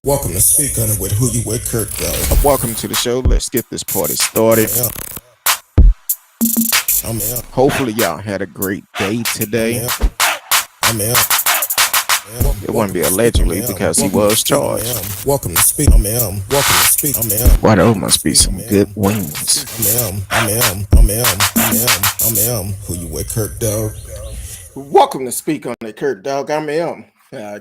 Welcome to Speak On It with Who You With Kurt Go. Welcome to the show. Let's get this party started. I'm out. Hopefully, y'all had a great day today. I'm out. It wouldn't be allegedly because he was charged. Welcome to Speak. I'm out. Welcome to Speak. I'm out. Why, those must be some good wings. I'm Who You With Kurt Dog. Welcome to Speak On It, Kurt Dog. I'm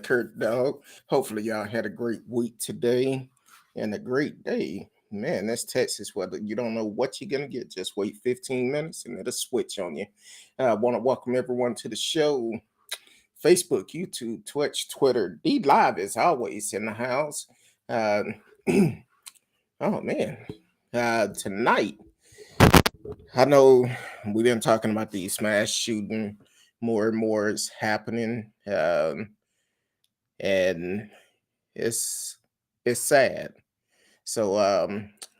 Kurt Dog. Hopefully, y'all had a great week today and a great day. Man, that's Texas weather. You don't know what you're going to get. Just wait 15 minutes and it'll switch on you. I want to welcome everyone to the show. Facebook, YouTube, Twitch, Twitter. D Live is always in the house. Uh, oh, man. Tonight, I know we've been talking about the smash shooting. More and more is happening. And it's sad. So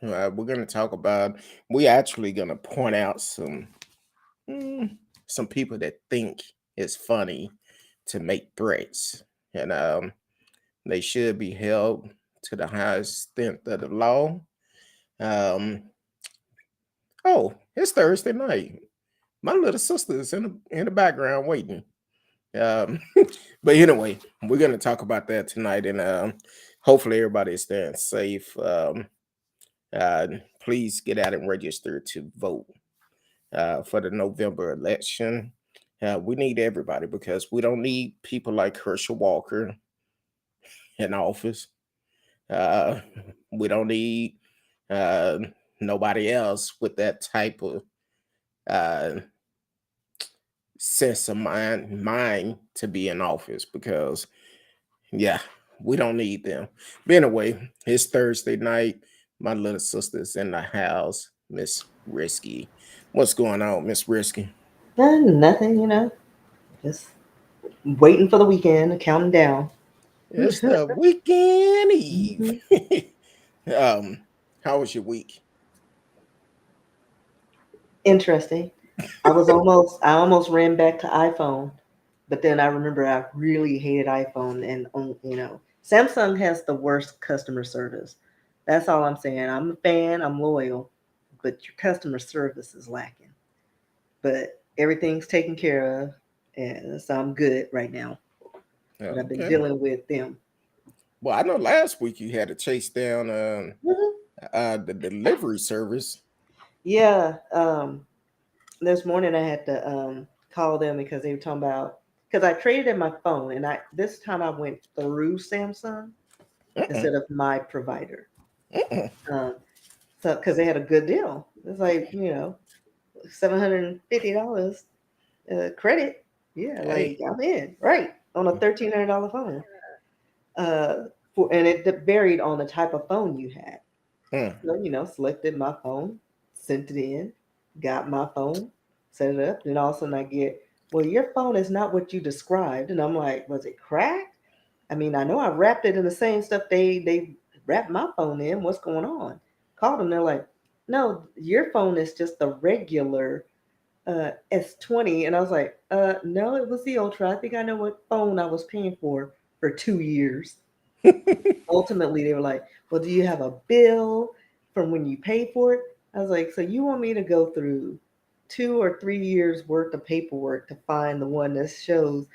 we're going to talk about, we actually going to point out some people that think it's funny to make threats, and they should be held to the highest extent of the law. Oh, it's Thursday night. My little sister is in the background waiting. But anyway, we're gonna talk about that tonight, and hopefully everybody is staying safe. Please get out and register to vote for the November election. We need everybody because we don't need people like Herschel Walker in office. We don't need nobody else with that type of sense of mind to be in office because, yeah, we don't need them. But anyway, it's Thursday night. My little sister's in the house, Miss Risky. What's going on, Miss Risky? Nothing, just waiting for the weekend, counting down. It's the weekend eve. Mhm. How was your week? Interesting. I almost ran back to iPhone, but then I remember I really hated iPhone, and Samsung has the worst customer service. That's all I'm saying. I'm a fan, I'm loyal, but your customer service is lacking. But everything's taken care of, and so I'm good right now. But I've been Okay. dealing with them. Well, I know last week you had to chase down Mhm. the delivery service. Yeah. This morning I had to call them because they were talking about, because I traded in my phone, and I this time I went through Samsung Uh-uh, instead of my provider. uh-uh. Um, so because they had a good deal, it's like $750 credit. Yeah, like Hey, I'm in right on a $1,300 phone. Uh, and it varied on the type of phone you had. uh, So, selected my phone, sent it in, got my phone, set it up, and all of a sudden I get, well, your phone is not what you described. And I'm like, was it cracked? I mean, I know I wrapped it in the same stuff they wrapped my phone in. What's going on? Called them, they're like, no, your phone is just the regular S20. And I was like, no, it was the Ultra. I think I know what phone I was paying for 2 years. Ultimately they were like, well, do you have a bill from when you paid for it? I was like, so you want me to go through 2 or 3 years worth of paperwork to find the one that shows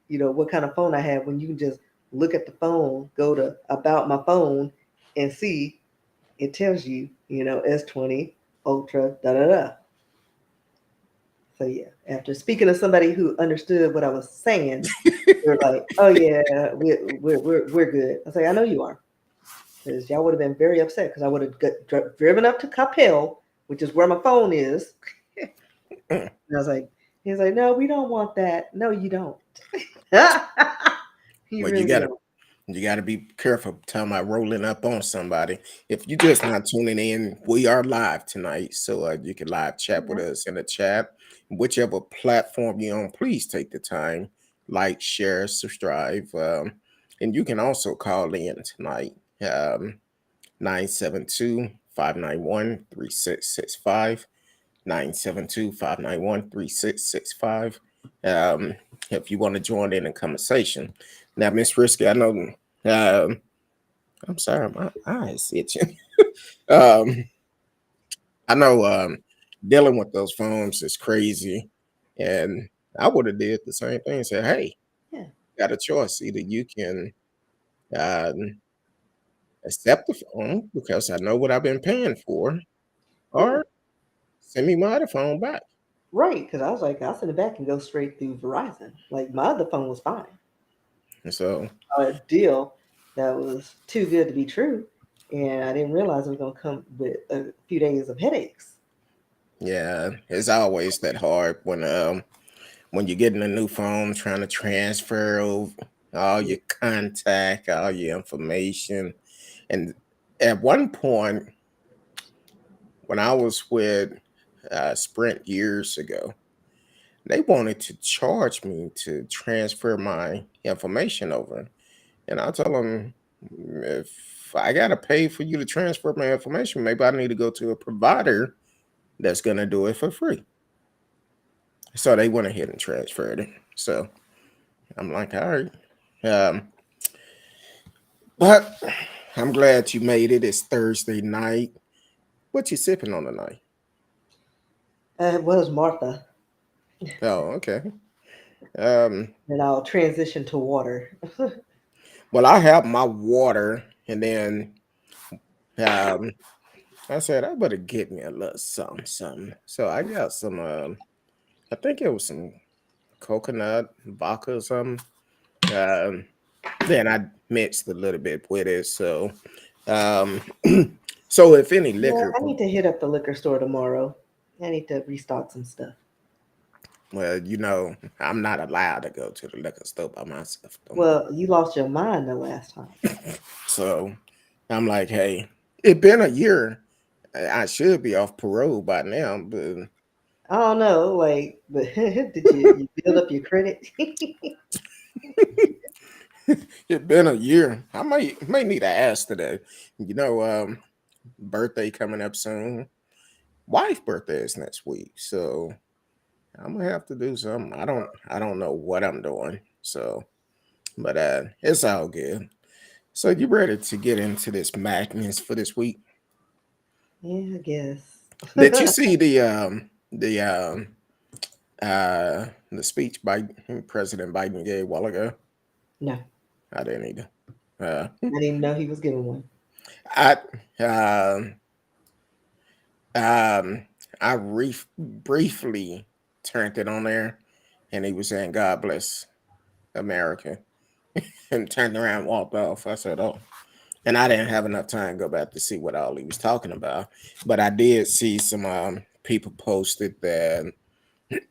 what kind of phone I have, when you can just look at the phone, go to about my phone, and see it tells you, S20 Ultra, da da da. So yeah, after speaking to somebody who understood what I was saying, they're like, oh yeah, we're good. I was like, I know you are. Because y'all would have been very upset because I would have driven up to Capel, which is where my phone is. uh. And I was like, he's like, no, we don't want that. No, you don't. You Well, you really gotta don't. you gotta be careful talking about rolling up on somebody. If you just not tuning in, we are live tonight, so you can live chat with Yeah. us in the chat, whichever platform you're on. Please take the time, like, share, subscribe, and you can also call in tonight. 972 972-591-3665. If you want to join in the conversation. Now, Miss Risky, I know um, I'm sorry, my eyes itching. um, I know dealing with those phones is crazy, and I would have did the same thing. Said, "Hey, Yeah, got a choice. Either you can um, accept the phone because I know what I've been paying for, yeah, or send me my other phone back." right. Because I was like, I'll send it back and go straight through Verizon. Like my other phone was fine. And so, A deal that was too good to be true, and I didn't realize it was gonna come with a few days of headaches. yeah, it's always that hard when you're getting a new phone, trying to transfer over all Yeah. your contact, all your information. And at one point, when I was with Sprint years ago, they wanted to charge me to transfer my information over. And I told them, if I got to pay for you to transfer my information, maybe I need to go to a provider that's going to do it for free. So they went ahead and transferred it. So I'm like, all right. Um, but I'm glad you made it. It's Thursday night. What you sipping on tonight? It was Martha, Oh, okay. Um, and I'll transition to water. well, I have my water, and then um, I said I better get me a little something, something. So I got some. I think it was some coconut vodka or something. Um, then I mixed a little bit with it. So, um, so if any Yeah, liquor, I need to hit up the liquor store tomorrow. I need to restock some stuff. well, I'm not allowed to go to the liquor store by myself no more. Well, you lost your mind the last time. So I'm like, hey, it been a year. I should be off parole by now, but I don't know, like, but did you build up your credit? it been a year. I may need to ask today. Birthday coming up soon. Wife birthday is next week, so I'm gonna have to do something. I don't know what I'm doing. So, but it's all good. So you ready to get into this madness for this week? Yeah, I guess. Did you see the speech by President Biden gave a while ago? No, I didn't either. Uh, I didn't know he was giving one. I um um I briefly turned it on there, and he was saying God bless America, and turned around and walked off. I said, oh. And I didn't have enough time to go back to see what all he was talking about. But I did see some people posted that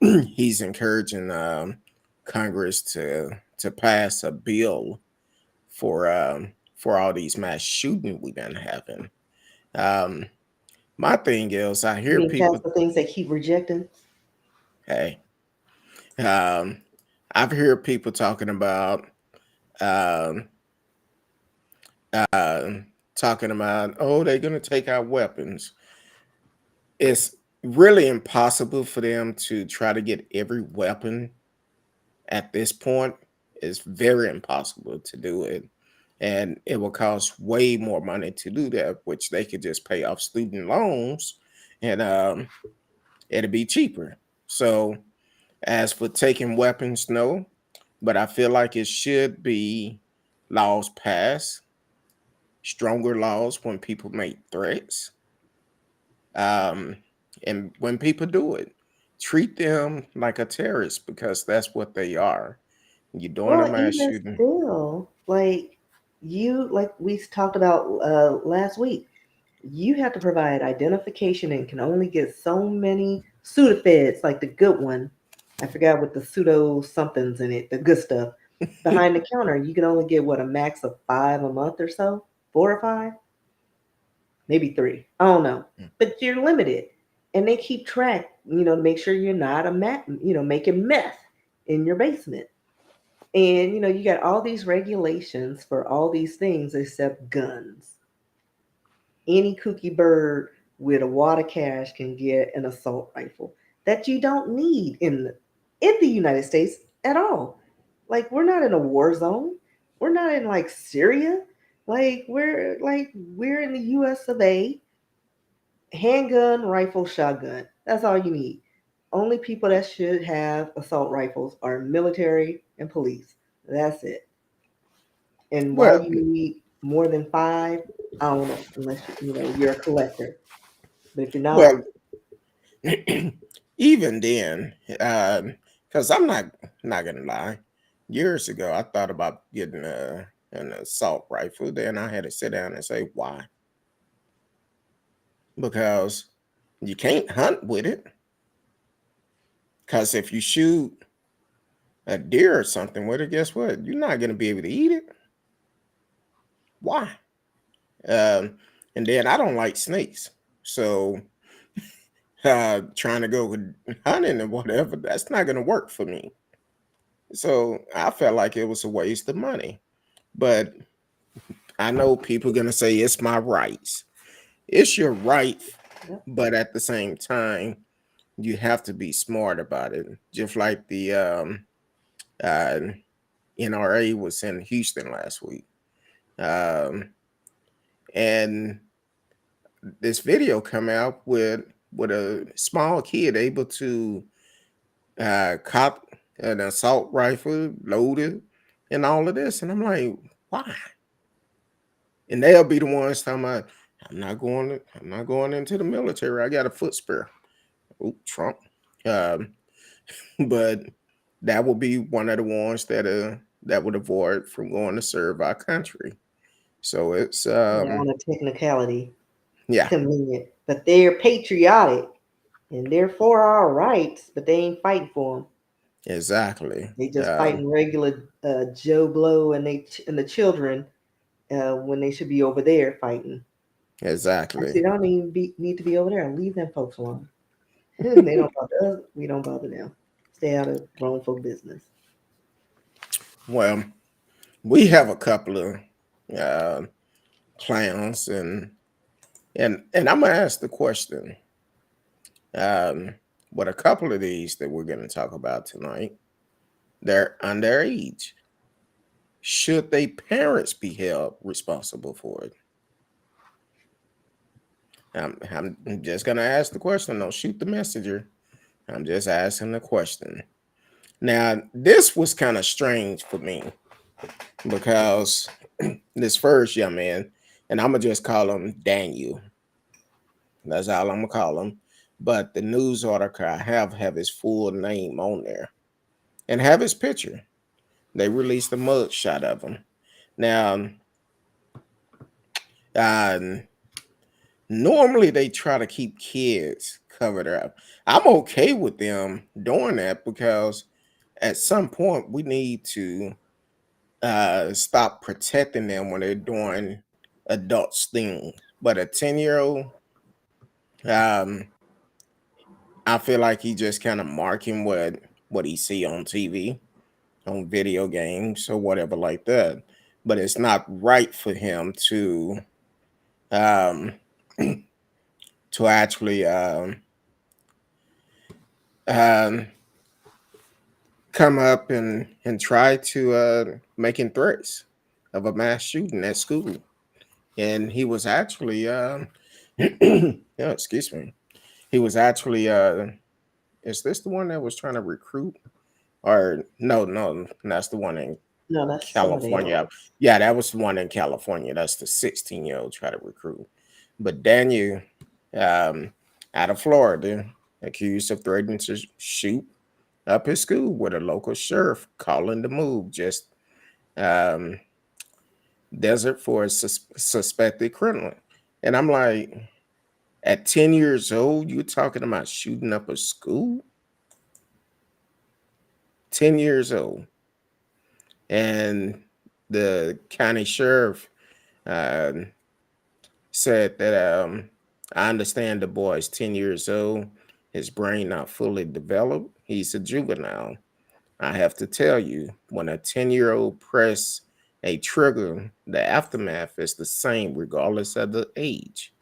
he's encouraging Congress to pass a bill for all these mass shooting we've been having. Um, my thing is, I You hear mean people. past the things they keep rejecting? Hey, um, I've heard people talking about um, uh, oh, they're gonna take our weapons. It's really impossible for them to try to get every weapon at this point. It's very impossible to do it. And it will cost way more money to do that, which they could just pay off student loans, and it'll be cheaper. So, as for taking weapons, no, but I feel like it should be laws passed, stronger laws when people make threats. Um, and when people do it, treat them like a terrorist because that's what they are. You're doing a Well, mass even shooting. still, like we talked about last week, you have to provide identification and can only get so many Sudafeds, like the good one. I forgot what the pseudo somethings in it, the good stuff. Behind the counter, you can only get what, a max of 5 a month or so, 4 or 5, maybe 3. I don't know, but you're limited, and they keep track, to make sure you're not making meth in your basement. And you got all these regulations for all these things except guns. Any kooky bird with a water cache can get an assault rifle that you don't need in the United States at all. Like, we're not in a war zone. We're not in like Syria. We're in the US of A. Handgun, rifle, shotgun. That's all you need. Only people that should have assault rifles are military and police. That's it. And why Well, you need more than five, I don't know, unless you're a collector. But if you're not, well, even then, because I'm not gonna lie, years ago I thought about getting an assault rifle. Then I had to sit down and say why, because you can't hunt with it. Because if you shoot a deer or something with it, guess what? You're not gonna be able to eat it. Why? Um, and then I don't like snakes, so trying to go with hunting and whatever, that's not gonna work for me. So I felt like it was a waste of money. But I know people gonna say it's my rights. It's your right, yep, but at the same time, you have to be smart about it. Just like the uh, NRA was in Houston last week, um, and this video come out with a small kid able to cop an assault rifle, loaded, and all of this, and I'm like, why? And they'll be the ones talking about, I'm not going into the military. I got a foot spare. Oh, Trump. Um, but that will be one of the ones that would avoid from going to serve our country. So it's yeah, on a technicality, yeah, convenient. But they're patriotic and they're for our rights, but they ain't fighting for them. exactly. They just fighting regular Joe Blow and and the children when they should be over there fighting. Exactly. Actually, they don't even need to be over there. Leave them folks alone. They don't bother us. We don't bother them. Stay out of grown folk business. Well, we have a couple of uh, clowns, and I'm gonna ask the question. Um, with a couple of these that we're gonna talk about tonight, they're underage. Should they parents be held responsible for it? I'm just gonna ask the question. Don't shoot the messenger. I'm just asking the question. Now, this was kind of strange for me because this first young man, and I'm gonna just call him Daniel. That's all I'm gonna call him. But the news article I have his full name on there and have his picture. They released a mug shot of him. Now, um, normally they try to keep kids covered up. I'm okay with them doing that because at some point we need to stop protecting them when they're doing adults things. But a 10-year old, um, I feel like he just kind of marking what he see on TV, on video games or whatever like that. But it's not right for him um, to actually um, come up and try to making threats of a mass shooting at school. And he was actually yeah, excuse me. He was actually is this the one that was trying to recruit? Or no, that's the one in No, that's somebody else. California. Yeah, that was the one in California. That's the 16-year-old try to recruit. But Daniel, um, out of Florida, accused of threatening to shoot up his school with a local sheriff calling the move just um, desert for a suspected criminal. And I'm like, at 10 years old, you're talking about shooting up a school? 10 years old. And the county sheriff um, said that I understand the boy is 10 years old. His brain not fully developed. He's a juvenile. I have to tell you, when a 10-year-old press a trigger, the aftermath is the same regardless of the age.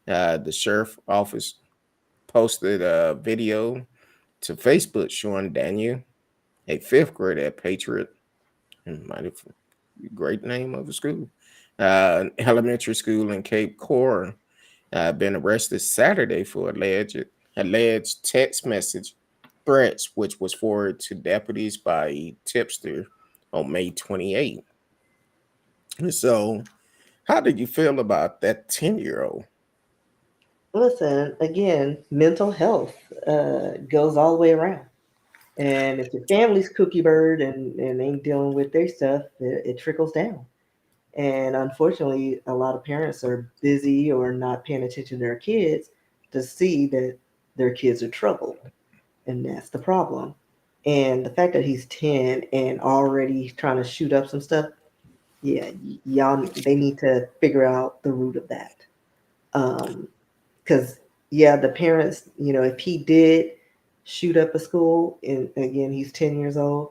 The sheriff office posted a video to Facebook showing Daniel, a fifth grader at Patriot, and might have great name of the school, elementary school in Cape Coral, been arrested Saturday for alleged text message threats, which was forwarded to deputies by a tipster on May 28th. So, how did you feel about that 10-year-old? Listen, again, mental health goes all the way around. And if your family's cookie bird and ain't dealing with their stuff, it trickles down. And unfortunately, a lot of parents are busy or not paying attention to their kids to see that their kids are troubled. And that's the problem. And the fact that he's 10 and already trying to shoot up some stuff, yeah, y'all, they need to figure out the root of that. Because, yeah, the parents, if he did shoot up a school, and again, he's 10 years old,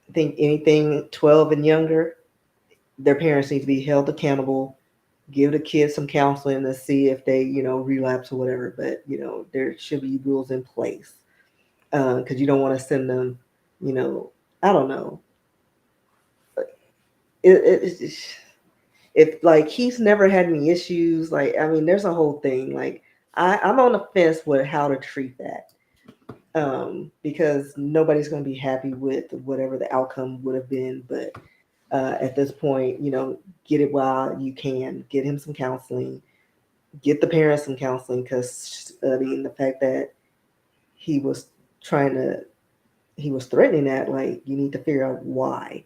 I think anything 12 and younger, their parents need to be held accountable, give the kids some counseling to see if they, relapse or whatever. But, there should be rules in place because you don't want to send them, you know, I don't know. It's if like he's never had any issues, like I mean, there's a whole thing. Like I'm on the fence with how to treat that because nobody's going to be happy with whatever the outcome would have been. But at this point, get it while you can. Get him some counseling. Get the parents some counseling because I mean, the fact that he was trying to, he was threatening that, like you need to figure out why.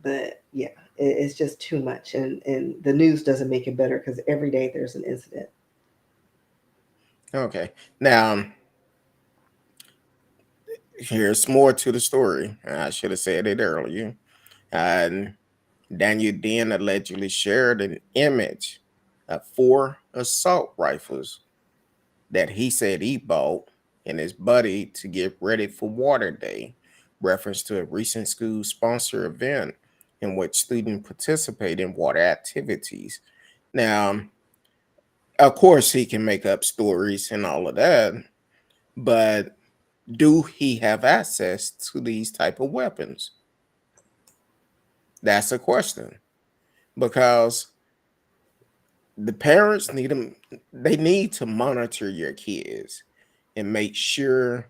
But yeah, it's just too much, and the news doesn't make it better because every day there's an incident. Okay. Now, here's more to the story. I should have said it earlier. And Daniel Den allegedly shared an image of 4 assault rifles that he said he bought and his buddy to get ready for Water Day, reference to a recent school sponsor event in which students participate in water activities. Now, of course, he can make up stories and all of that, but do he have access to these type of weapons? That's a question because the parents need them. They need to monitor your kids and make sure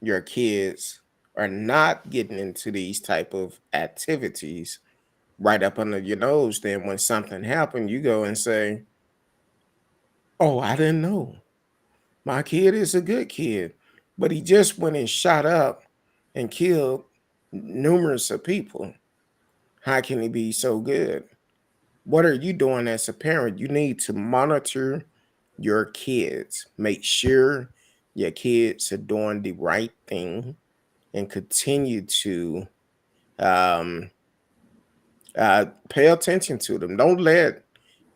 your kids are not getting into these type of activities right up under your nose. Then when something happened, you go and say, "Oh, I didn't know. My kid is a good kid, but he just went and shot up and killed numerous of people. How can he be so good?" What are you doing as a parent? You need to monitor your kids. Make sure your kids are doing the right thing and continue to um, pay attention to them. Don't let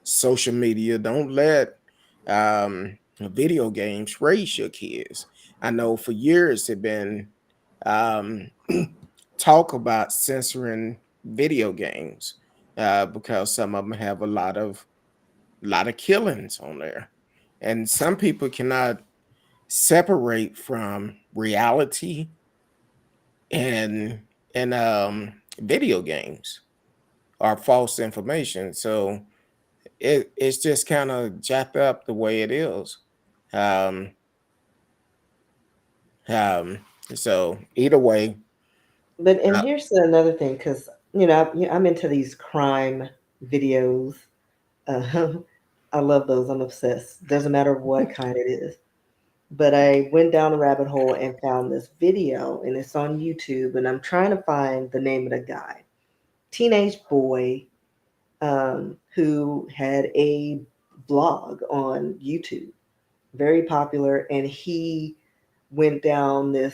social media, don't let video games raise your kids. I know for years they've been um, talk about censoring video games because some of them have a lot of killings on there, and some people cannot separate from reality and video games or false information. So it's just kind of jacked up the way it is. Um, um, so either way, But and uh, here's another thing, because I'm into these crime videos. Uh, I love those. I'm obsessed. Doesn't matter what kind it is. But I went down a rabbit hole and found this video, and it's on YouTube. And I'm trying to find the name of the guy, teenage boy, who had a blog on YouTube, very popular, and he went down the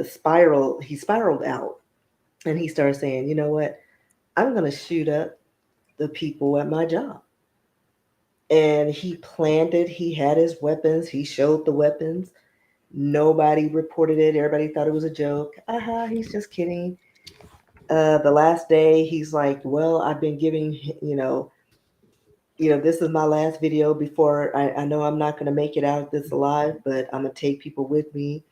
spiral. He spiraled out, and he started saying, "You know what? I'm going to shoot up the people at my job." And he planned it. He had his weapons. He showed the weapons. Nobody reported it. Everybody thought it was a joke. Aha, he's just kidding. The last day, he's like, "Well, I've been giving, this is my last video before I know I'm not going to make it out of this alive, but I'm going to take people with me.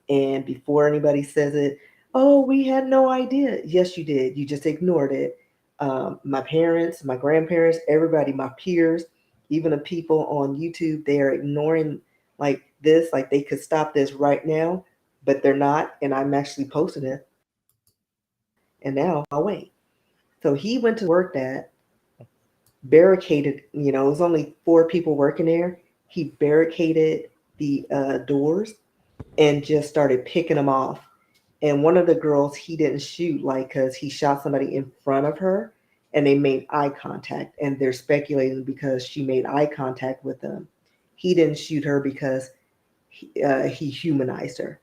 And before anybody says it, Oh, we had no idea. Yes, you did. You just ignored it. My parents, my grandparents, everybody, my peers, even the people on YouTube, they are ignoring like this, like they could stop this right now, but they're not. And I'm actually posting it. And now I'll wait. So he went to work that barricaded, it was only four people working there. He barricaded the doors and just started picking them off. And one of the girls he didn't shoot, like, because he shot somebody in front of her and they made eye contact, and they're speculating because she made eye contact with them. He didn't shoot her because he humanized her.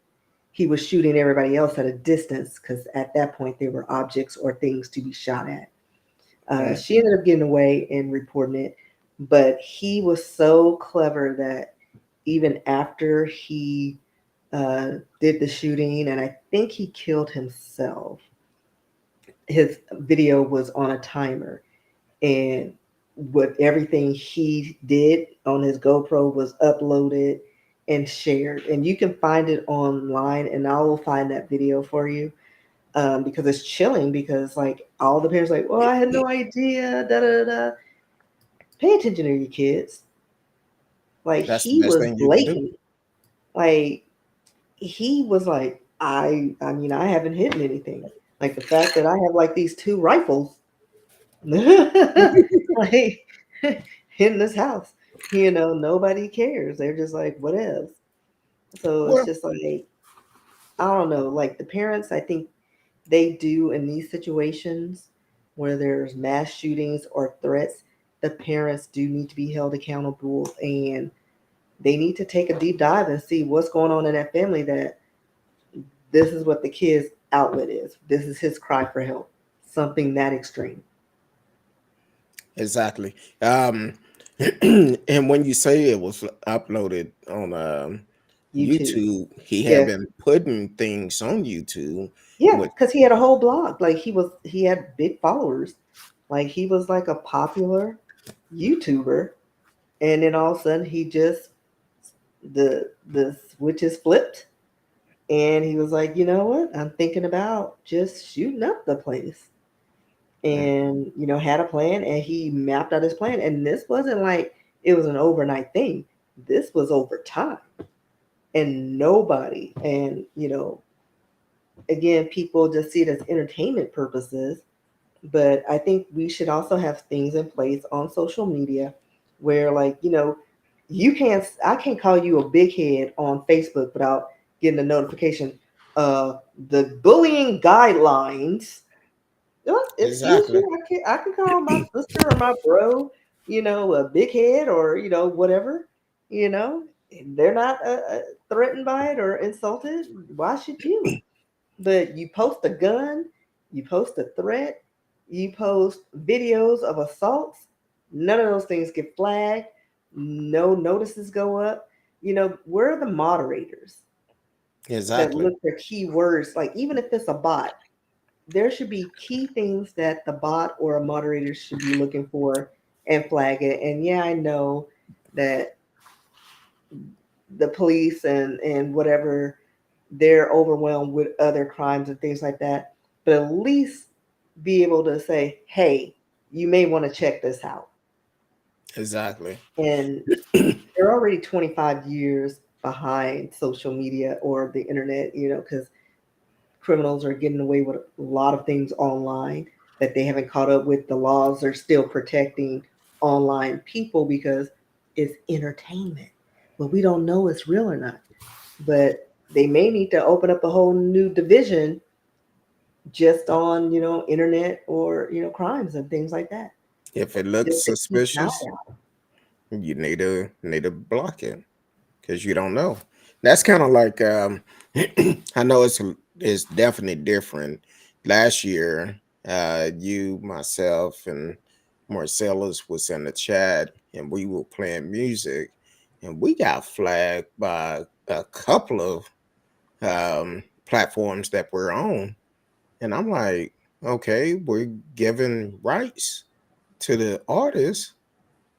He was shooting everybody else at a distance because at that point they were objects or things to be shot at. Mm. She ended up getting away and reporting it, but he was so clever that even after he did the shooting, and I think he killed himself, his video was on a timer, and what everything he did on his GoPro was uploaded and shared, and you can find it online, and I will find that video for you. Because it's chilling. Because like all the parents, like, well, I had no idea. Da da da. Pay attention to your kids. Like That's the he best was thing you can do. blatant. Like he was like, I mean, I haven't hidden anything. Like the fact that I have like these two rifles, like in this house, nobody cares. They're just like, what else? So it's Well, just like, I don't know. Like the parents, I think they do in these situations where there's mass shootings or threats, the parents do need to be held accountable, and they need to take a deep dive and see what's going on in that family, that this is what the kid's outlet is. This is his cry for help. Something that extreme. exactly. And when you say it was uploaded on YouTube. YouTube, he had Yeah. been putting things on YouTube, Yeah, which because he had a whole blog. Like he had big followers. Like he was like a popular YouTuber. And then all of a sudden he just the switches flipped, and he was like, you know what? I'm thinking about just shooting up the place. And had a plan, and he mapped out his plan. And this wasn't like it was an overnight thing. This was over time. And nobody, and again, people just see it as entertainment purposes. But I think we should also have things in place on social media where, like, I can't call you a big head on Facebook without getting a notification. The bullying guidelines. Excuse exactly, you, I can call my sister or my bro, a big head, or whatever. You know, they're not threatened by it or insulted. Why should you? But you post a gun, you post a threat, you post videos of assaults. None of those things get flagged. No notices go up. We're the moderators that exactly, look for keywords. Like, even if it's a bot, there should be key things that the bot or a moderator should be looking for and flag it. And yeah, I know that the police and whatever, they're overwhelmed with other crimes and things like that, but at least be able to say, hey, you may want to check this out. exactly. And they're already 25 years behind social media or the internet, because criminals are getting away with a lot of things online that they haven't caught up with. The laws are still protecting online people because it's entertainment, but we don't know it's real or not. But they may need to open up a whole new division just on internet or crimes and things like that, If it looks just to keep an eye suspicious, out. you need to block it because you don't know. That's kind of like I know it's definitely different. Last year, you, myself, and Marcellus was in the chat, and we were playing music, and we got flagged by a couple of platforms that we're on, and I'm like, okay, we're giving rights to the artist,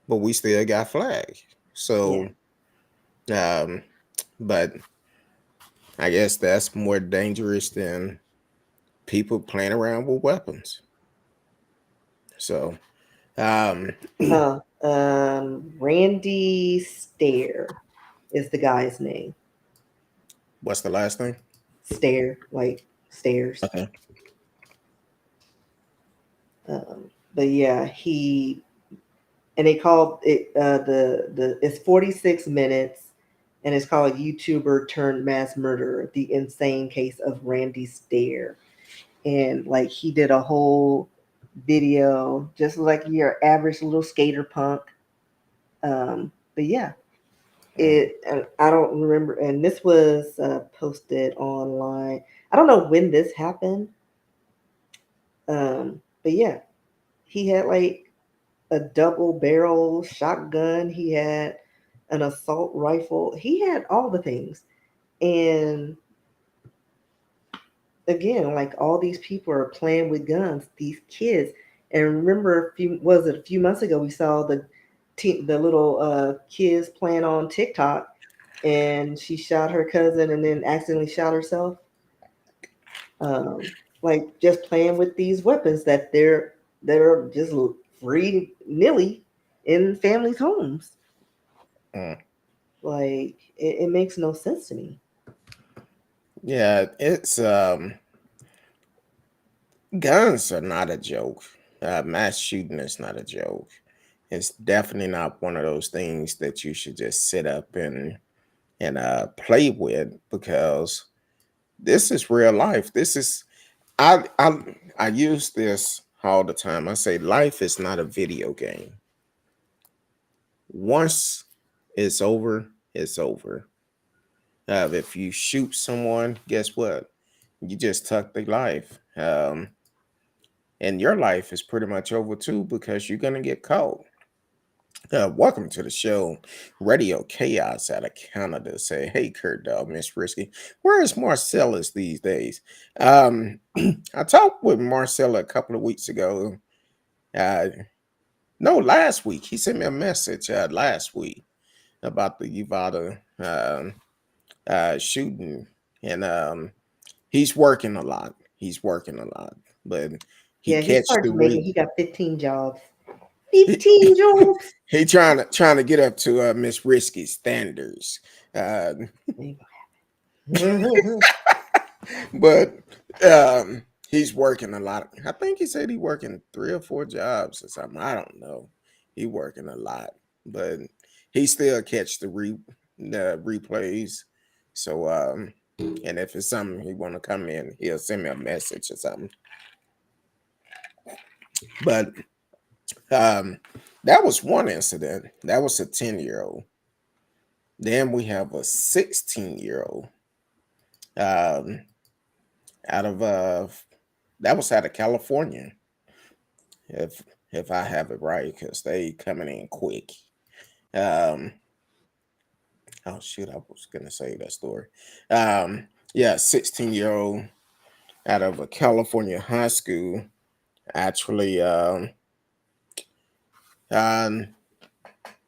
but we still got flagged. Yeah. So, um, but I guess that's more dangerous than. people playing around with weapons. So, um, Randy Stair is the guy's name. what's the last thing? Stair, like stairs. Okay. But yeah, he and they called it the it's 46 minutes, and it's called YouTuber turned mass murderer: the insane case of Randy Stair. And like he did a whole video just like your average little skater punk. But yeah, Mm. it and I don't remember. And this was posted online. I don't know when this happened. But yeah, he had like a double barrel shotgun. He had an assault rifle. He had all the things. And again, like all these people are playing with guns, these kids. And remember, a few months ago we saw the little kids playing on TikTok, and she shot her cousin and then accidentally shot herself. Um, like just playing with these weapons that are just free nilly in families' homes. Mm. Like it makes no sense to me. Yeah, it's guns are not a joke. Mass shooting is not a joke. It's definitely not one of those things that you should just sit up and play with, because this is real life. This is I use this all the time. I say life is not a video game. Once it's over, it's over. If you shoot someone, guess what? You just took their life. And your life is pretty much over too, because you're gonna get caught. Welcome to the show, Radio Chaos out of Canada. Say, hey, Kurt Dog, Miss Risky. Where is Marcellus these days? I talked with Marcella a couple of weeks ago. Uh, no, last week. He sent me a message last week about the Uvalde shooting, and he's working a lot. He's working a lot, but he Yeah, he catch started the making. re. He got 15 jobs. He, 15 jobs. he trying to get up to Miss Risky standards. Uh, but he's working a lot. I think he said he working 3 or 4 jobs or something. I don't know. He working a lot, but he still catch the replays. So and if it's something he want to come in, he'll send me a message or something. But um, that was one incident. That was a 10-year-old. Then we have a 16-year-old. Um, out of that was out of California, if I have it right, because they coming in quick. Um, oh shoot, I was gonna say that story. Yeah, 16-year-old out of a California high school actually um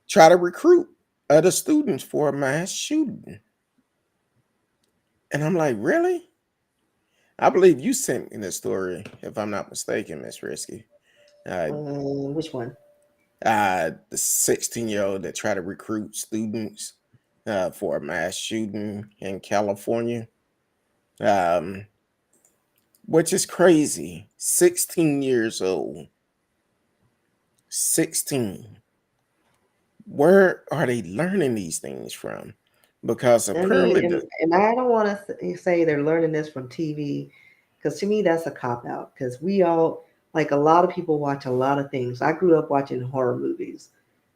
try to recruit other students for a mass shooting, and I'm like, really? I believe you sent me the story, if I'm not mistaken, Miss Risky. Uh, Which one? the 16-year-old that tried to recruit students for a mass shooting in California, um, which is crazy. 16 years old. 16. Where are they learning these things from? Because I mean, apparently and I don't want to say they're learning this from TV, because to me that's a cop out. Because we all, like a lot of people watch a lot of things. I grew up watching horror movies.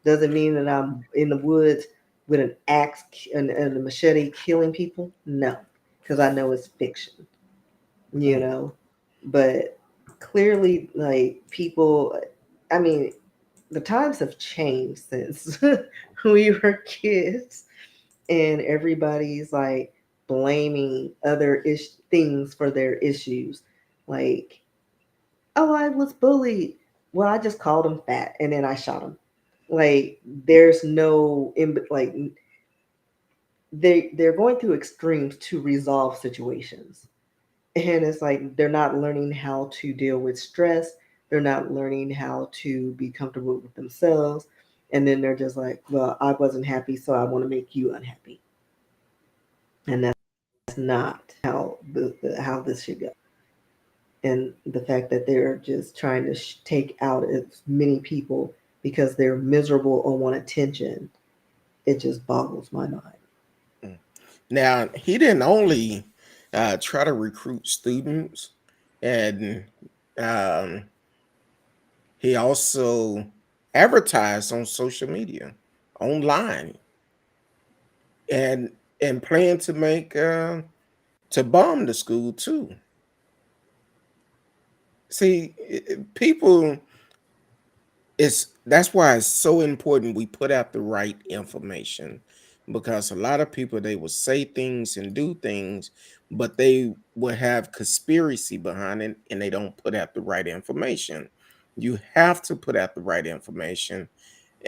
Doesn't mean that I'm in the woods with an axe and a machete killing people. No, because I know it's fiction. You mm, know, but clearly, like people, I mean, the times have changed since we were kids, and everybody's like blaming other things for their issues. Like, oh, I was bullied. Well, I just called him fat and then I shot him. Like, there's no like they're going through extremes to resolve situations. And it's like they're not learning how to deal with stress. They're not learning how to be comfortable with themselves. And then they're just like, well, I wasn't happy, so I want to make you unhappy. And that's not how this should go. And the fact that they're just trying to take out as many people because they're miserable or want attention, it just boggles my mind. Mm. Now, he didn't only try to recruit students, and um, he also advertised on social media, online, and planned to make to bomb the school too. See, people, it's that's why it's so important we put out the right information, because a lot of people, they will say things and do things, but they will have conspiracy behind it, and they don't put out the right information. You have to put out the right information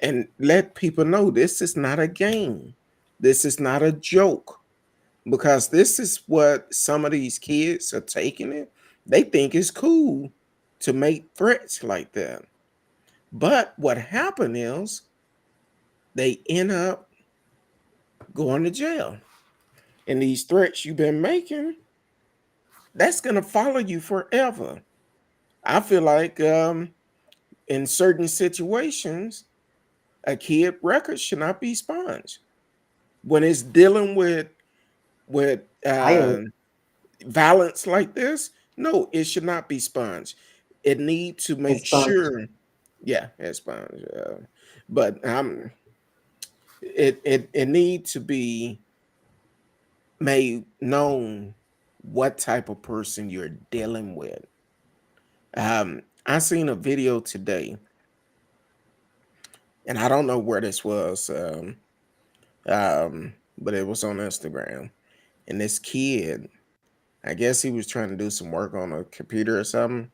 and let people know this is not a game. This is not a joke, because this is what some of these kids are taking it. They think it's cool to make threats like that. But what happened is they end up going to jail. And these threats you've been making, that's going to follow you forever. I feel like in certain situations, a kid record should not be sponged. When it's dealing with Violent violence like this, no, it should not be sponged. It need to make expunged. sure, yeah, it's sponged. But it need to be made known what type of person you're dealing with. I seen a video today, and I don't know where this was, but it was on Instagram. And this kid, I guess he was trying to do some work on a computer or something,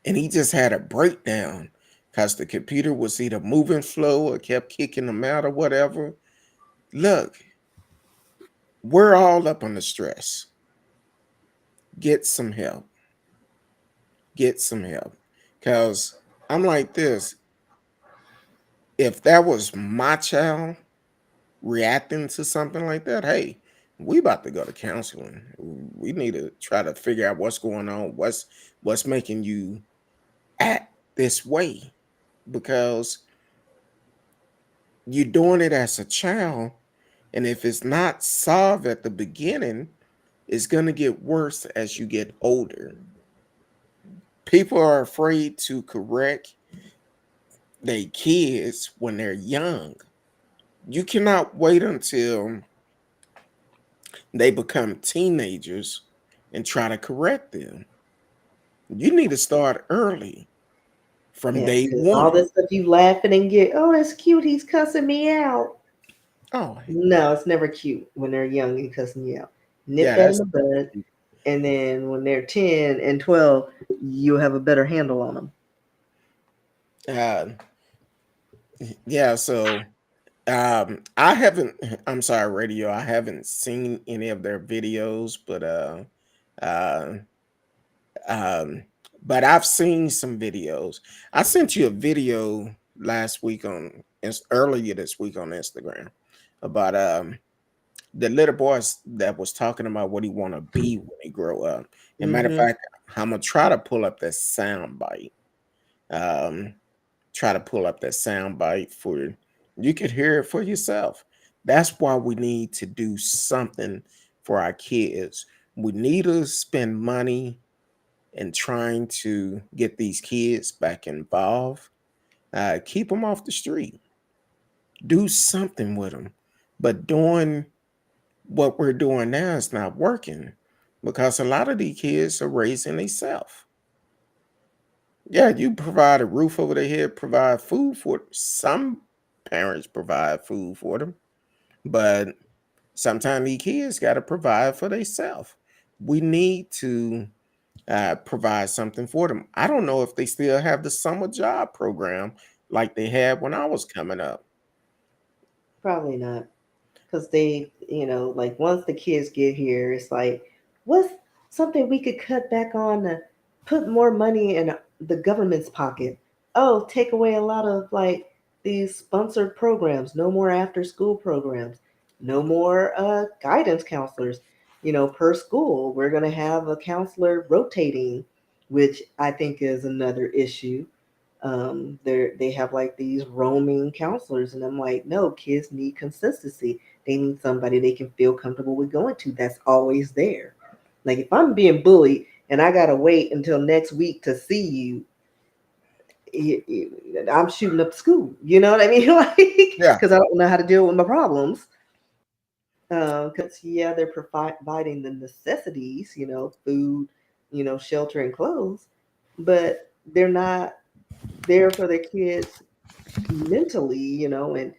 and he just had a breakdown because the computer was either moving slow or kept kicking him out or whatever. Look, we're all up on the stress. Get some help. Get some help. Because I'm like this, if that was my child reacting to something like that, hey, we about to go to counseling. We need to try to figure out what's going on, what's making you act this way, because you're doing it as a child, and if it's not solved at the beginning, it's going to get worse as you get older. People are afraid to correct their kids when they're young. You cannot wait until they become teenagers and try to correct them. You need to start early, from Yeah, day because all one. this stuff you laughing and get, oh, that's cute. He's cussing me out. Oh, No, it's never cute when they're young and cussing you out. Nip yeah, that in that's the bud, and then when they're 10 and 12, you have a better handle on them. uh yeah. So I haven't, I'm sorry, radio, I haven't seen any of their videos, uh um but I've seen some videos. I sent you a video last week on earlier this week on Instagram about the little boy that was talking about what he want to be when he grow up. And matter of Mm-hmm. fact, I'm gonna try to pull up that sound bite. Um, Try to pull up that sound bite for you. You could hear it for yourself. That's why we need to do something for our kids. We need to spend money in trying to get these kids back involved. Keep them off the street. Do something with them. But doing what we're doing now is not working, because a lot of these kids are raising themselves. Yeah, you provide a roof over their head, provide food for them. Some parents provide food for them, but sometimes these kids got to provide for themselves. We need to provide something for them. I don't know if they still have the summer job program like they had when I was coming up. Probably not. Because they, like once the kids get here, it's like, what's something we could cut back on to put more money in the government's pocket. Oh, take away a lot of like these sponsored programs, no more after school programs, no more guidance counselors. Per school, we're going to have a counselor rotating, which I think is another issue. They have like these roaming counselors, and I'm like, no, kids need consistency. They need somebody they can feel comfortable with going to. That's always there. Like if I'm being bullied and I gotta wait until next week to see you, I'm shooting up school. You know what I mean? Like Yeah. because I don't know how to deal with my problems. Because yeah, they're providing the necessities, food, shelter and clothes, but they're not there for their kids mentally, and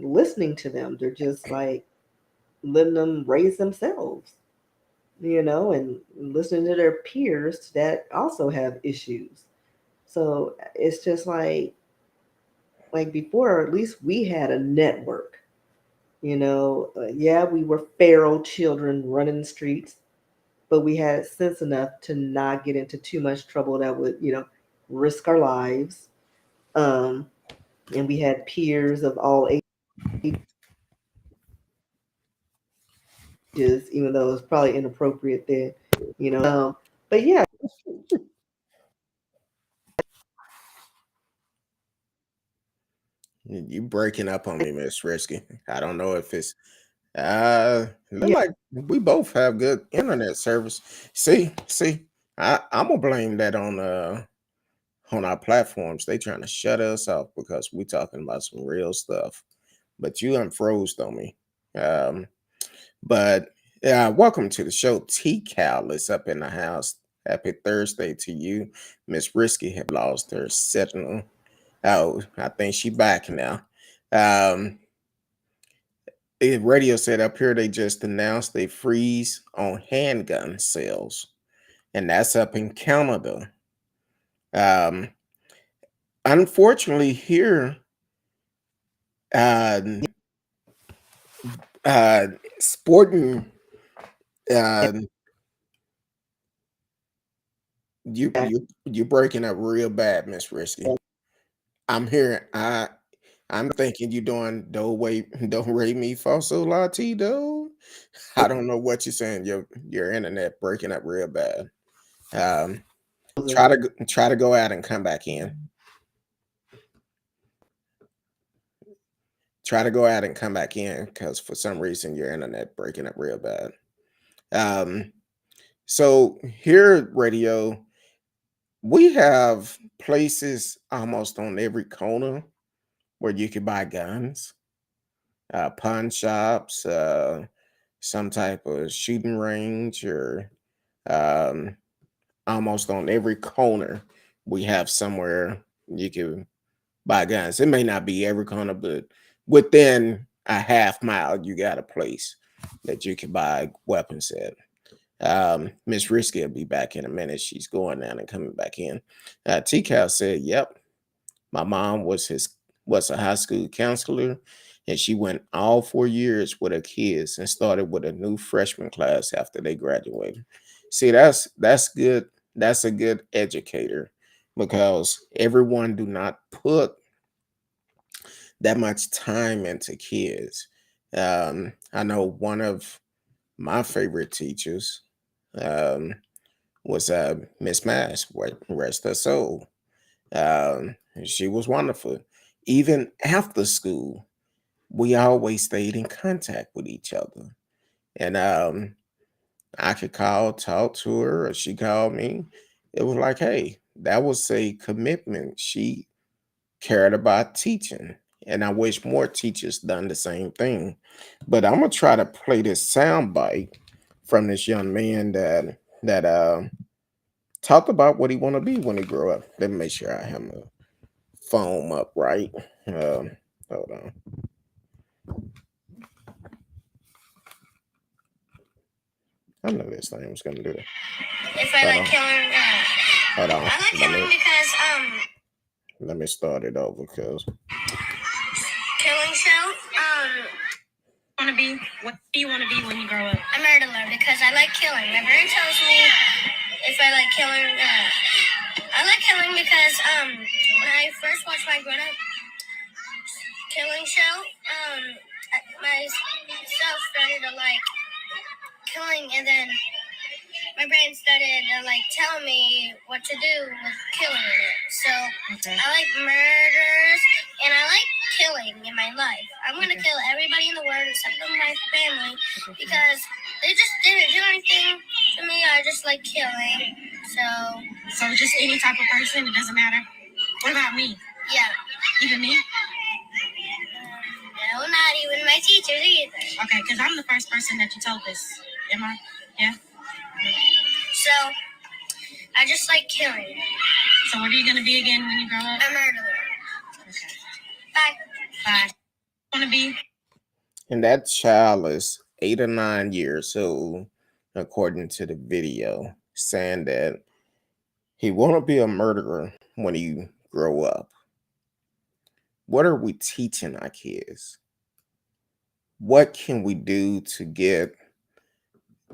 listening to them. They're just like letting them raise themselves, and listening to their peers that also have issues. So it's just like before, at least we had a network. Yeah, we were feral children running the streets, but we had sense enough to not get into too much trouble that would, risk our lives. Um, and we had peers of all ages, even though it was probably inappropriate then, you know. But yeah, You breaking up on me, Miss Risky. I don't know if it's look yeah, like we both have good internet service. See, I'm gonna blame that on our platforms. They trying to shut us off because we talking about some real stuff. But you unfroze on me. Um, but yeah, welcome to the show. T Cal is up in the house. Happy Thursday to you. Miss Risky had lost her signal. Oh, I think she back now. Um, radio said up here they just announced a freeze on handgun sales, and that's up in Canada. Um, unfortunately, here, uh, uh, sporting, uh, you breaking up real bad, Miss Risky. I'm hearing I'm thinking you doing do re mi fa sol la ti do. I don't know what you're saying. Your internet breaking up real bad. Um, try to go out and come back in. Try to go out and come back in because for some reason your internet breaking up real bad. Um, so here at radio, we have places almost on every corner where you can buy guns, pawn shops, some type of shooting range, or um, almost on every corner we have somewhere you can buy guns. It may not be every corner, but within a half mile, you got a place that you can buy weapons at. Miss Risky will be back in a minute. She's going down and coming back in. T Cal said, "Yep, my mom was a high school counselor, and she went all 4 years with her kids and started with a new freshman class after they graduated. See, that's good. That's a good educator because everyone do not put that much time into kids. I know one of my favorite teachers um, was Miss Mass, rest her soul. She was wonderful. Even after school, we always stayed in contact with each other. And I could call, talk to her, or she called me. It was like, hey, that was a commitment. She cared about teaching. And I wish more teachers done the same thing. But I'm gonna try to play this sound bite from this young man that talked about what he want to be when he grow up. Let me make sure I have my phone up right. Um, hold on. I know this thing was gonna do it. If I like killing, hold on. I like killing because let me start it over because killing show. want to be? What do you want to be when you grow up? A murderer because I like killing. My brain tells me if I like killing. I like killing because when I first watched my grown up killing show, myself started to like killing, and then my brain started to like tell me what to do with killing it. So I like murders and I like killing in my life. I'm gonna kill everybody in the world except for my family because they just didn't do anything to me. I just like killing. So just any type of person, it doesn't matter. What about me? Yeah. Even me? No, not even my teachers either. Okay, because I'm the first person that you told this. Am I? Yeah. So I just like killing. So what are you gonna be again when you grow up? A murderer. Okay. Bye. Bye. Want to be? And that child is 8 or 9 years old, according to the video, saying that he want to be a murderer when he grow up. What are we teaching our kids? What can we do to get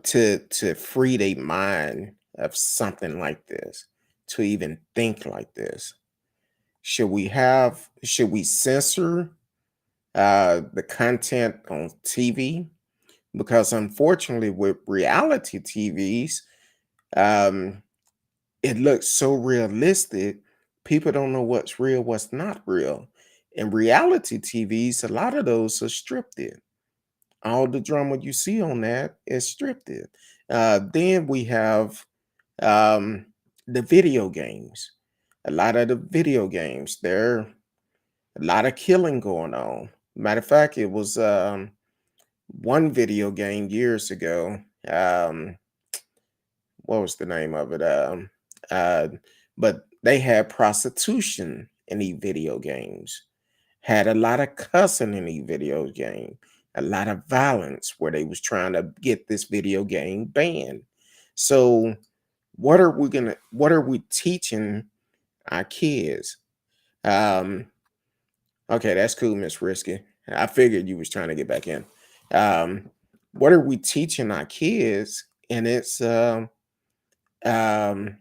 to free their mind of something like this, to even think like this? Should we censor the content on TV? Because unfortunately, with reality TVs, it looks so realistic. People don't know what's real, what's not real. In reality TVs, a lot of those are scripted. All the drama you see on that is scripted. Then we have the video games. A lot of the video games, there are a lot of killing going on. Matter of fact, it was one video game years ago. What was the name of it? Uh, but they had prostitution in these video games. Had a lot of cussing in these video game, a lot of violence where they was trying to get this video game banned. So what are we teaching our kids? Okay, that's cool, Miss Risky. I figured you was trying to get back in. What are we teaching our kids? And um,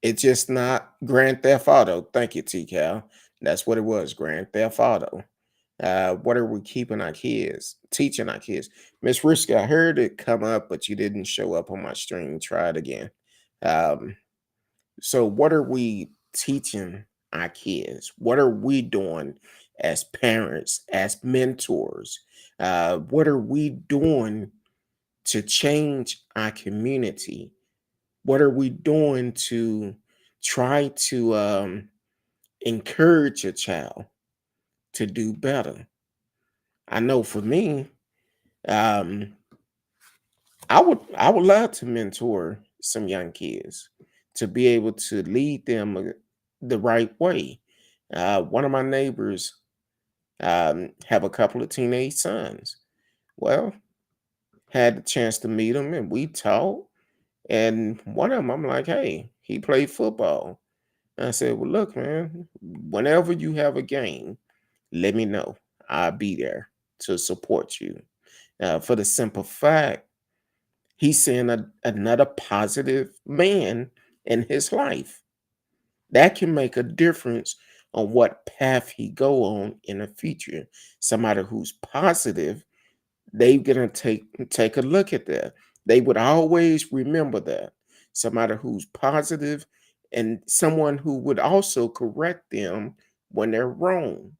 it's just not Grand Theft Auto. Thank you, T-Cal. That's what it was, Grand Theft Auto. What are we keeping our kids, teaching our kids? Miss Risky, I heard it come up, but you didn't show up on my stream. Try it again. So what are we teaching our kids? What are we doing as parents, as mentors? What are we doing to change our community? What are we doing to try to encourage a child to do better? I know for me, um, I would love to mentor some young kids to be able to lead them the right way. One of my neighbors have a couple of teenage sons. Well, had the chance to meet them and we talked. And one of them, I'm like, hey, he played football. And I said, well, look, man, whenever you have a game, let me know. I'll be there to support you. For the simple fact, he's seeing another positive man in his life. That can make a difference on what path he go on in the future. Somebody who's positive, they're gonna take a look at that. They would always remember that. Somebody who's positive and someone who would also correct them when they're wrong.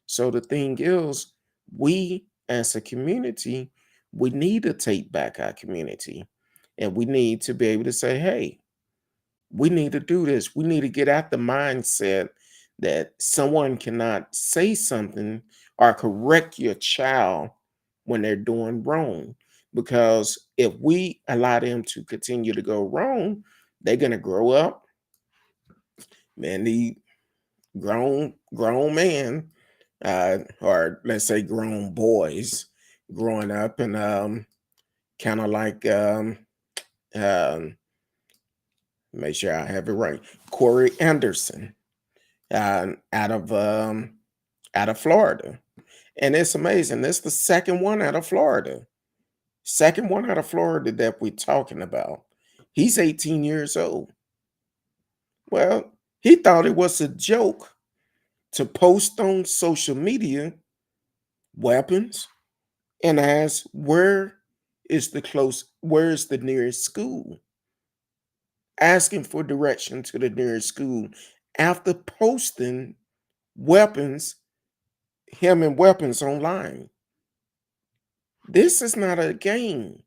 So the thing is, we as a community, we need to take back our community. And we need to be able to say, hey, we need to do this. We need to get out the mindset that someone cannot say something or correct your child when they're doing wrong. Because if we allow them to continue to go wrong, they're gonna grow up, man. The grown men, or let's say grown boys, growing up and kind of like um, make sure I have it right. Corey Anderson, out of Florida. And it's amazing. This is the second one out of Florida. Second one out of Florida that we're talking about. He's 18 years old. Well, he thought it was a joke to post on social media weapons and ask where is the nearest school? Asking for direction to the nearest school after posting weapons, him and weapons online. This is not a game.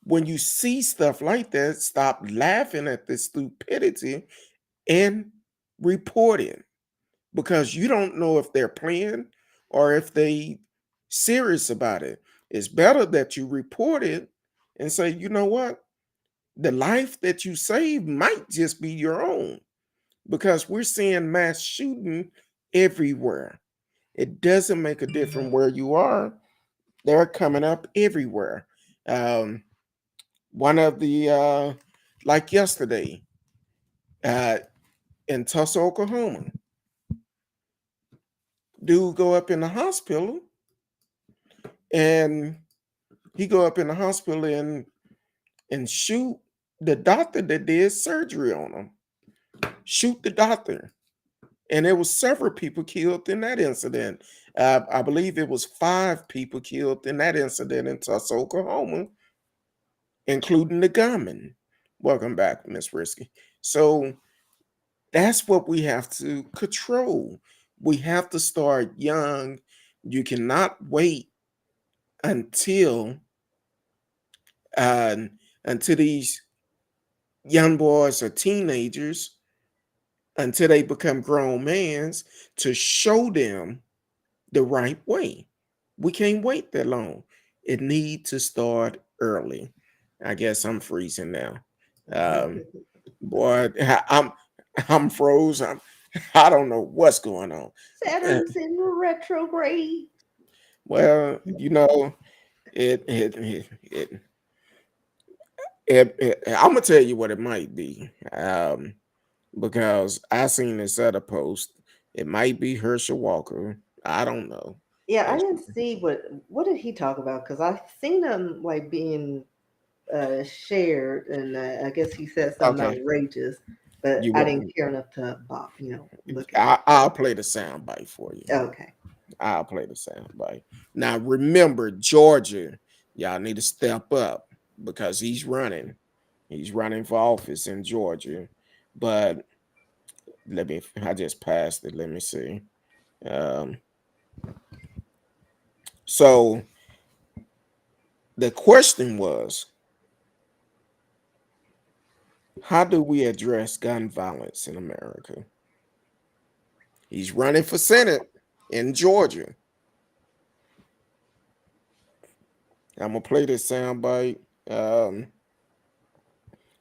When you see stuff like that, stop laughing at the stupidity and report it, because you don't know if they're playing or if they serious about it. It's better that you report it and say, you know what? The life that you save might just be your own, because we're seeing mass shooting everywhere. It doesn't make a difference where you are. They're coming up everywhere. Um, one of the like yesterday uh, in Tulsa, Oklahoma, dude go up in the hospital, and he go up in the hospital and shoot the doctor that did surgery on him. Shoot the doctor, and there was several people killed in that incident. I believe it was 5 people killed in that incident in Tulsa, Oklahoma, including the gunman. Welcome back, Miss Risky. So that's what we have to control. We have to start young. You cannot wait until uh, until these young boys or teenagers, until they become grown men, to show them the right way. We can't wait that long. It needs to start early. I guess I'm freezing now. Um, boy, I'm froze. I don't know what's going on. Uh, Saturn's in retrograde. well, you know, it it it, it, I'm gonna tell you what it might be. Because I seen this other post. It might be Herschel Walker. I don't know. Yeah, I It's- didn't see what did he talk about, because I seen him like being shared, and I guess he said something okay, outrageous, but you I didn't want? care enough to bop, look at it. I'll play the sound bite for you. Okay. I'll play the sound bite. Now remember, Georgia, y'all need to step up because he's running. He's running for office in Georgia. But I just passed it. Let me see. Um, so the question was, how do we address gun violence in America? He's running for Senate in Georgia. I'm gonna play this soundbite.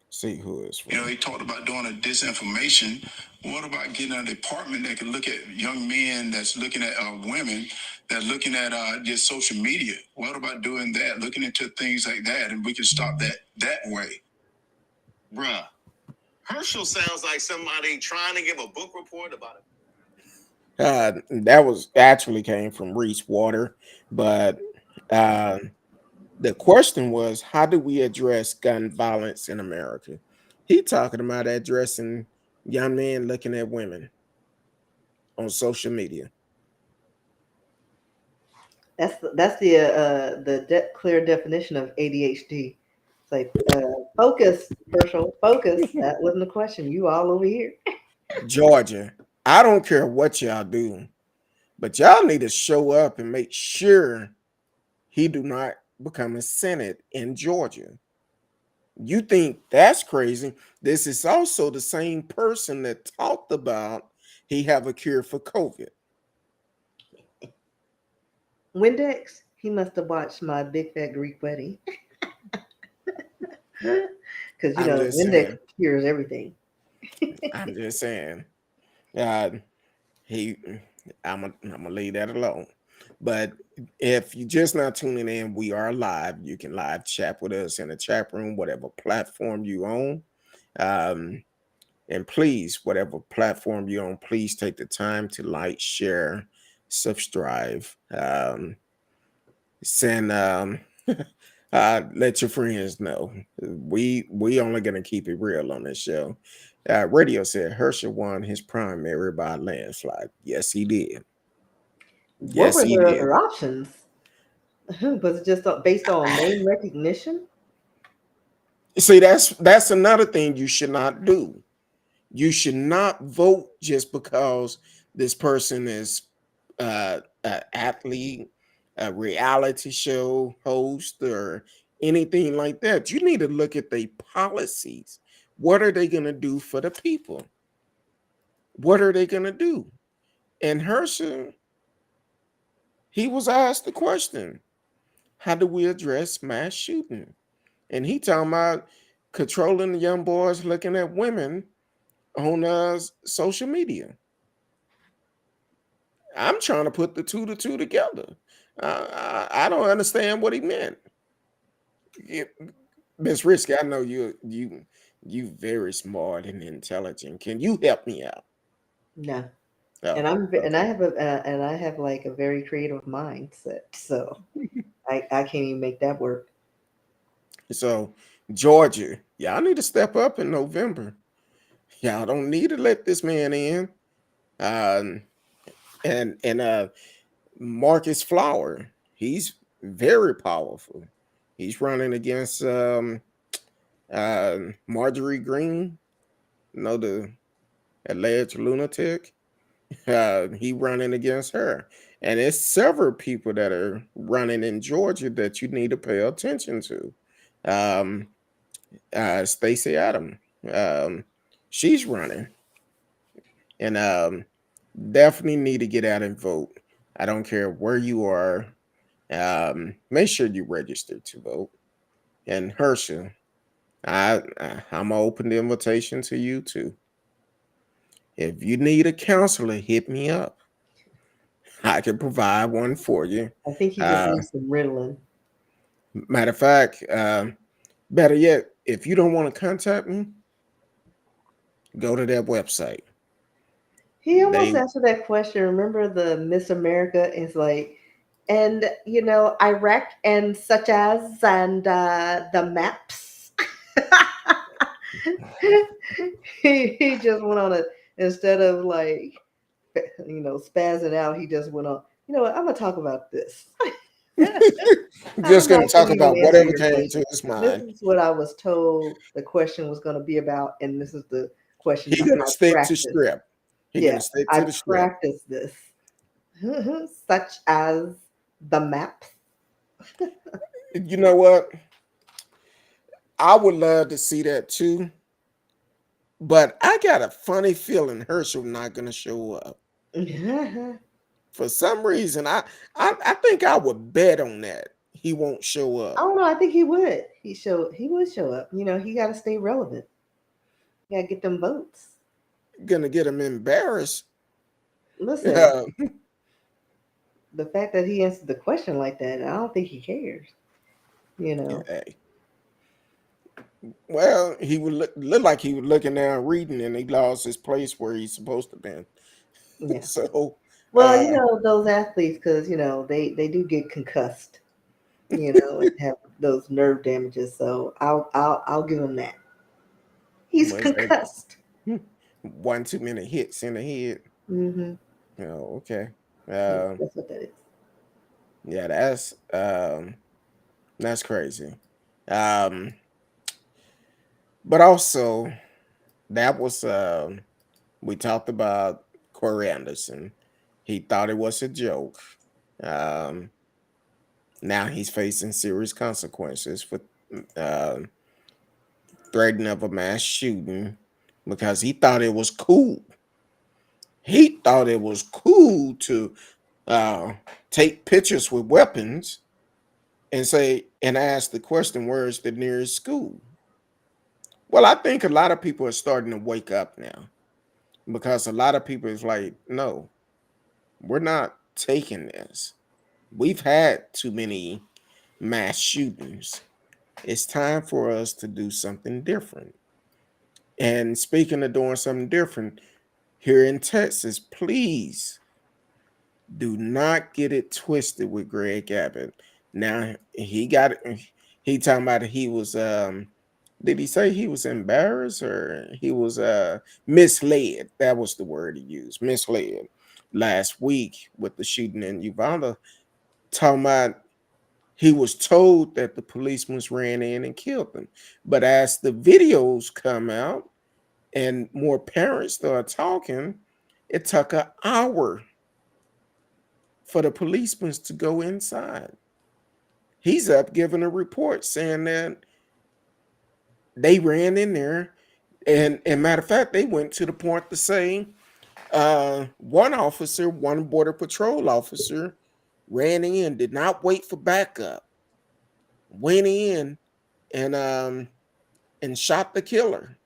See who it's from. He talked about doing a disinformation. What about getting a department that can look at young men that's looking at women that looking at just social media? What about doing that, looking into things like that, and we can stop that way? Bruh, Herschel sounds like somebody trying to give a book report about it. That was actually came from Reese Water, but uh, the question was, how do we address gun violence in America? He talking about addressing young men looking at women on social media. That's the clear definition of ADHD. It's like focus, Herschel, focus. That wasn't the question. You all over here. Georgia, I don't care what y'all do, but y'all need to show up and make sure he do not become a Senate in Georgia. You think that's crazy? This is also the same person that talked about he have a cure for COVID. Windex. He must have watched my Big Fat Greek Wedding, because I'm just Windex saying. cures everything. I'm just saying. Uh, he, I'm gonna leave that alone. But if you're just not tuning in, we are live. You can live chat with us in the chat room, whatever platform you own. Um, and please, whatever platform you on, please take the time to like, share, subscribe, send let your friends know. We only gonna keep it real on this show. Radio said Herschel won his primary by a landslide. Yes, he did. What Yes, were he their did. other options? Was it just based on name recognition? See, that's another thing you should not do. You should not vote just because this person is an athlete, a reality show host, or anything like that. You need to look at their policies. What are they going to do for the people? What are they going to do? And Herschel, he was asked the question, how do we address mass shooting? And he talking about controlling the young boys looking at women on social media. I'm trying to put the two together. I don't understand what he meant. Miss Risky, I know you very smart and intelligent. Can you help me out? No. Oh, And I okay. have like a very creative mindset, so I can't even make that work. So Georgia, y'all need to step up in November. Y'all don't need to let this man in. Um, and Marcus Flower, he's very powerful. He's running against Marjorie Green, the alleged lunatic. He running against her, and it's several people that are running in Georgia that you need to pay attention to. Um, Stacey Adams, um, she's running, and definitely need to get out and vote. I don't care where you are. Make sure you register to vote. And Herschel, I'm gonna open the invitation to you too. If you need a counselor, hit me up. I can provide one for you. I think he just Uh, needs some Ritalin. Matter of fact, better yet, if you don't want to contact me, go to that website. He almost They answered that question. Remember the Miss America is like, and Iraq and such as and the maps. He just went on it instead of like spazzing out. He just went on. You know what? I'm gonna talk about this. just I'm gonna not gonna talk even about answer whatever your came to question. his This mind. is what I was told the question was gonna be about, and this is the question He gonna I stick to practice. script. He Yeah, gonna stick I to the script. practice this, such as the maps. You know what? I would love to see that too, but I got a funny feeling Herschel not gonna show up. I For some reason, I think I would bet on that he won't show up. don't know. I think he would. He would show up. He got to stay relevant. He got to get them votes. Gonna get him embarrassed. Listen, the fact that he answered the question like that, I don't think he cares. You know. Hey, well, he would look like he was looking down reading, and he lost his place where he's supposed to be. Yeah. So, Well, uh, those athletes, because they do get concussed, and have those nerve damages. So I'll give him that. He's was that concussed. one too many hits in the head? Mm-hmm. Oh, okay. Yeah, Um, that's what that is. yeah, that's crazy. Um, but also that was we talked about Corey Anderson. He thought it was a joke. Um, Now he's facing serious consequences for uh, threatening of a mass shooting because he thought it was cool. He thought it was cool to uh, take pictures with weapons and ask the question, where's the nearest school? Well, I think a lot of people are starting to wake up now because a lot of people is like, no, we're not taking this. We've had too many mass shootings. It's time for us to do something different. And speaking of doing something different, here in Texas, please Do not get it twisted with Greg Abbott. Now he got it. He talking about he was did he say he was embarrassed or he was misled? That was the word he used, misled last week with the shooting in Uvalde. Talking about he was told that the policemen ran in and killed them. But as the videos come out and more parents start talking, it took an hour for the policemen to go inside. He's up giving a report saying that they ran in there. And matter of fact, they went to the point to say one officer, one border patrol officer, ran in, did not wait for backup, went in and shot the killer.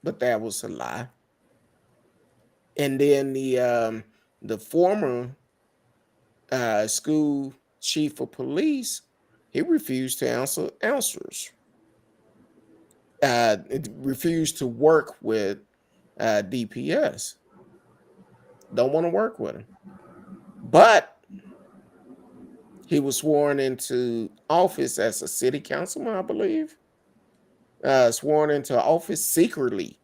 But that was a lie. And then the former school chief of police, he refused to answer answers. Refused to work with DPS. Don't want to work with him. But he was sworn into office as a city councilman, I believe. Sworn into office secretly.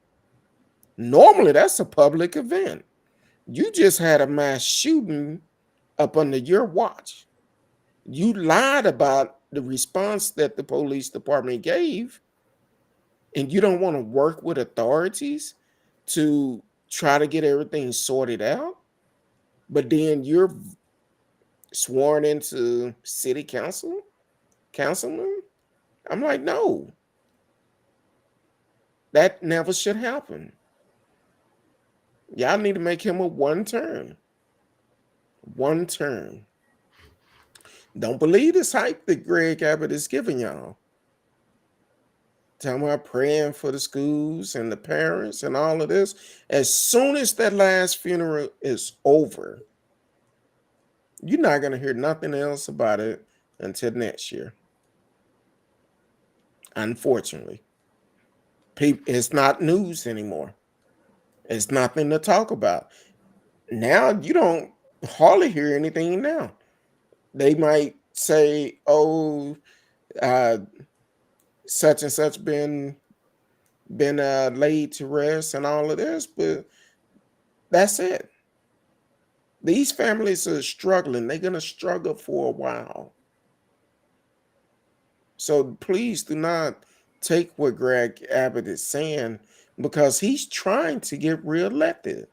Normally, that's a public event. You just had a mass shooting up under your watch. You lied about the response that the police department gave, and you don't want to work with authorities to try to get everything sorted out. But then you're sworn into city councilman. I'm like, no, that never should happen. Y'all need to make him a one term. One term. Don't believe this hype that Greg Abbott is giving y'all. Talking about praying for the schools and the parents and all of this. As soon as that last funeral is over, you're not going to hear nothing else about it until next year. Unfortunately, it's not news anymore. It's nothing to talk about. Now you don't hardly hear anything now. They might say, oh, such and such been laid to rest and all of this, but that's it. These families are struggling. They're going to struggle for a while. So please do not take what Greg Abbott is saying because he's trying to get reelected.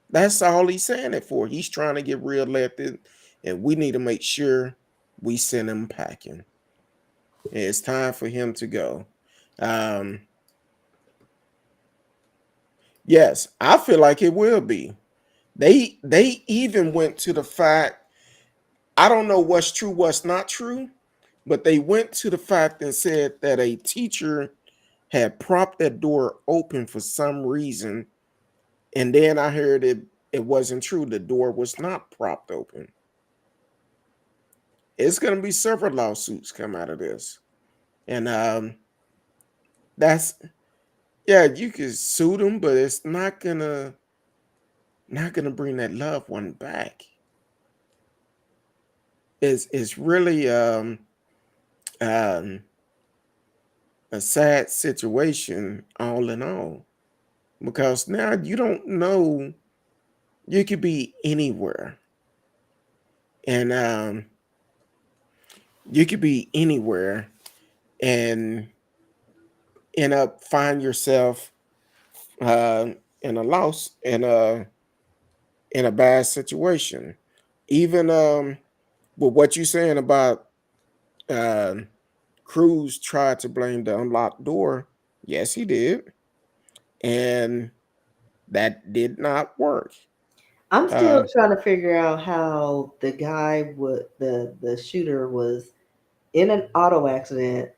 That's all he's saying it for. He's trying to get reelected, and we need to make sure we send him packing. It's time for him to go. Yes, I feel like it will be. They even went to the fact, I don't know what's true, what's not true, but they went to the fact and said that a teacher had propped that door open for some reason. And then I heard it wasn't true. The door was not propped open. It's going to be several lawsuits come out of this. And that's, yeah, you can sue them, but it's not gonna bring that loved one back. It's really a sad situation all in all, because now you don't know, you could be anywhere, and you could be anywhere and end up find yourself in a loss, in a bad situation. Even with what you're saying about Cruz tried to blame the unlocked door. Yes, he did. And that did not work. I'm still trying to figure out how the guy would the shooter was in an auto accident.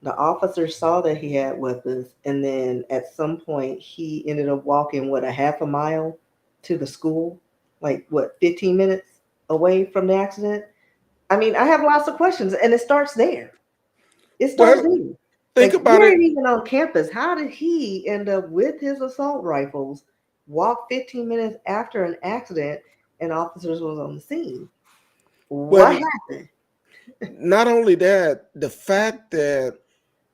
The officer saw that he had weapons, and then at some point he ended up walking a half a mile to the school, like 15 minutes away from the accident. I mean, I have lots of questions, and it starts there. It starts Well, there. think Like, about we it. ain't even on campus. How did he end up with his assault rifles walked 15 minutes after an accident and officers was on the scene. What Well, happened? not only that, the fact that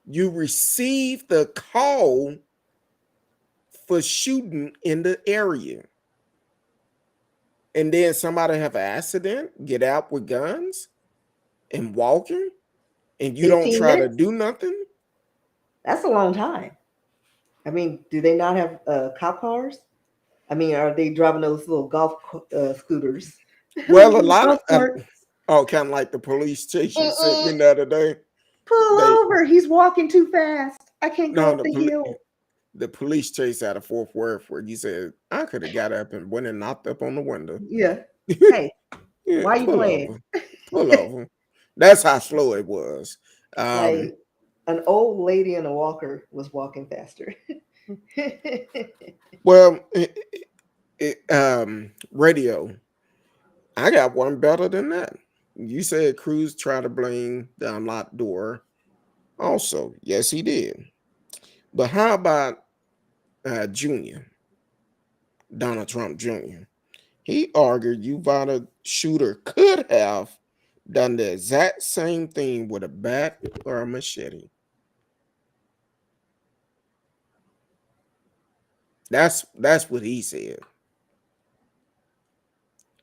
you received the call for shooting in the area, and then somebody have an accident, get out with guns and walking, and you don't 15 try to minutes? do nothing. That's a long time. I mean, do they not have cop cars? I mean, are they driving those little scooters? Well, a Little lot golf of carts. oh, kind of like the police chase you sent me Mm-mm. the other day. Pull They over. He's walking too fast. I can't go no up the hill. the police chase out of Fort Worth where you said I could have got up and went and knocked up on the window. Yeah. Hey, Yeah, why you playing? pull over. That's how slow it was. Um, Like an old lady in a walker was walking faster. well, radio. I got one better than that. You said Cruz tried to blame the unlocked door. Also, yes, he did. But how about Junior, Donald Trump Jr.? He argued Uvalde shooter could have done the exact same thing with a bat or a machete. That's what he said.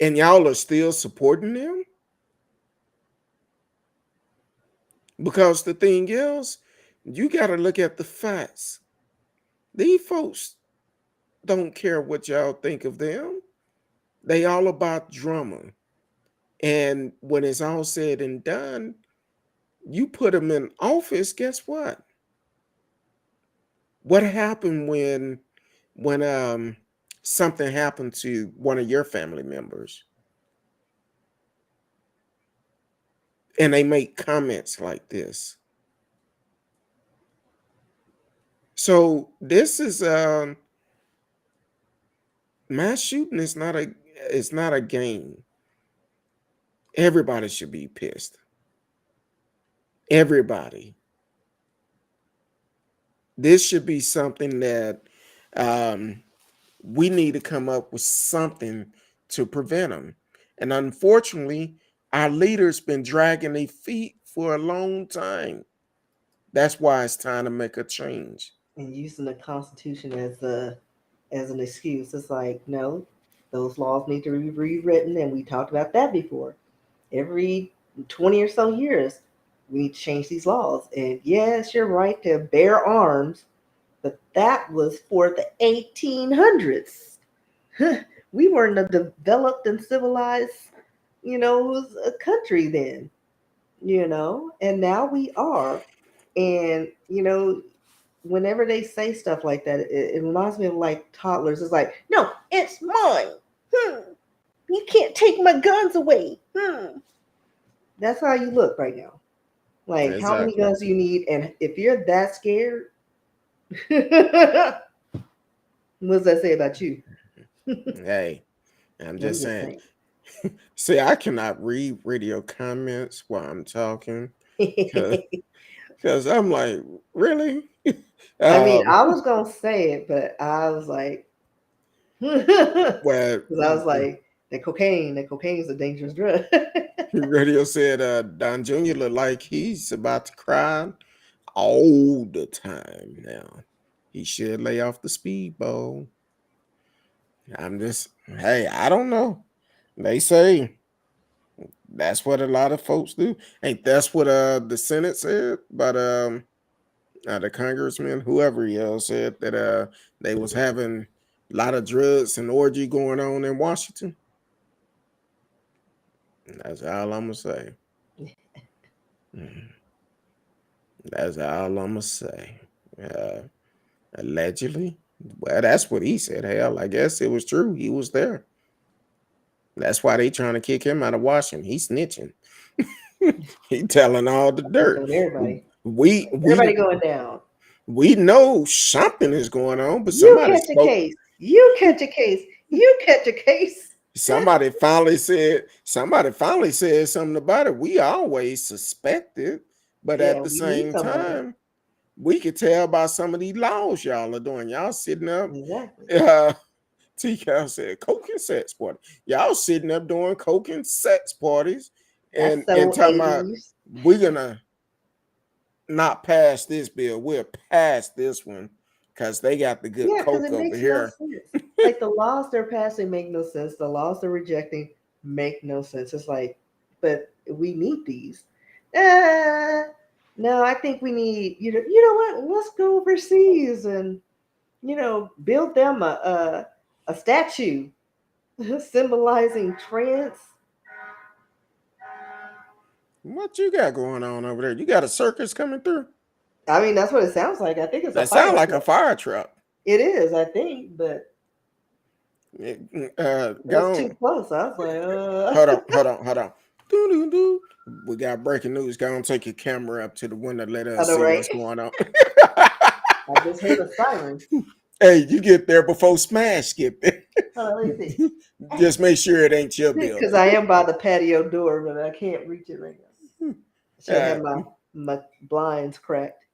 And y'all are still supporting them? Because the thing is, you got to look at the facts. These folks don't care what y'all think of them. They all about drama. And when it's all said and done, you put them in office, guess what? What happened when something happened to one of your family members and they make comments like this? So this is mass shooting is not a game. Everybody should be pissed. Everybody. This should be something that um, we need to come up with something to prevent them. And unfortunately, our leaders been dragging their feet for a long time. That's why it's time to make a change. And using the Constitution as an excuse. It's like, no, those laws need to be rewritten, and we talked about that before. Every 20 or so years, we need to change these laws. And yes, you're right to bear arms, but that was for the 1800s. We weren't a developed and civilized, a country then, and now we are. And, whenever they say stuff like that, it reminds me of like toddlers. It's like, no, it's mine. You can't take my guns away. That's how you look right now. Like, how many Exactly. guns do you need? And if you're that scared, what does that say about you? Hey, I'm I'm just just saying. saying. See, I cannot read radio comments while I'm talking because I'm like, really? I mean, um, I was gonna say it, but I was like, because well, I was like, that cocaine is a dangerous drug. radio said Don Jr. look like he's about to cry all the time now. He should lay off the speedball. Hey, I don't know. They say that's what a lot of folks do. Ain't that's what the Senate said? But the congressman, whoever he else said that they was having a lot of drugs and orgy going on in Washington. That's all I'm gonna say. Mm, That's all I'm gonna say. Uh, Allegedly, well, that's what he said. Hell, I guess it was true. He was there. That's why they trying to kick him out of Washington. He's snitching. He telling all the dirt. Telling everybody, We everybody we going down. we know something is going on, but You catch a case. You catch a case. You catch a case. somebody finally said something about it. We always suspected, but Yeah, at the we need same somebody. time, we could tell by some of these laws y'all are doing. Y'all sitting up Exactly. uh, T-Cal said, coke and sex party. Y'all sitting up doing coke and sex parties That's and so talking about 80s. we're gonna not pass this bill. We'll pass this one because they got the good Yeah, because coke it over makes no here. sense. Like the laws they're passing make no sense. The laws they're rejecting make no sense. It's like, but we need these. Uh, no, I think we need you know what? Let's go overseas and build them a statue symbolizing trans. What you got going on over there? You got a circus coming through? I mean, that's what it sounds like. I think it's a That fire sound like a truck. fire truck. It is, I think, but that's too Gone. close. I was like, Hold on. Doo-doo-doo. We got breaking news. Go and take your camera up to the window. Let I us know, see right? what's going on. I just heard a siren. Hey, you get there before Smash get there. Hold on, let me see. Just make sure it ain't your Because building. I am by the patio door, but I can't reach it right now. I should Uh, have my blinds cracked.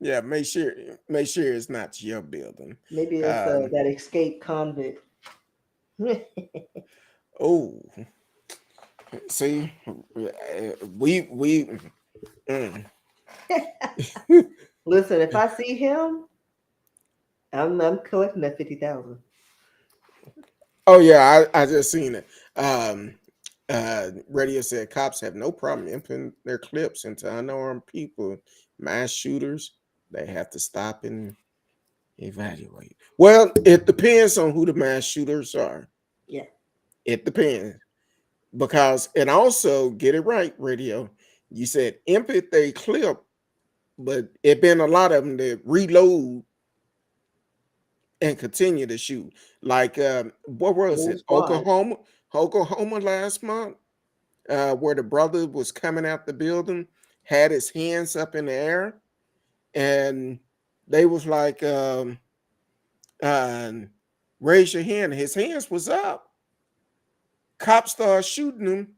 yeah, make sure it's not your building. Maybe it's Um, that escaped convict. oh, see, we mm. Listen, if I see him, I'm collecting that 50,000. Oh yeah, I just seen it. Radio said cops have no problem inputting their clips into unarmed people, mass shooters. They have to stop and evaluate. Well, it depends on who the mass shooters are. Yeah. It depends because, and also get it right, radio. You said input their clip, but it been a lot of them that reload and continue to shoot. Like what was Whole it? squad. Oklahoma last month, where the brother was coming out the building, had his hands up in the air, and they was like, uh, "Raise your hand." His hands was up. Cops started shooting him.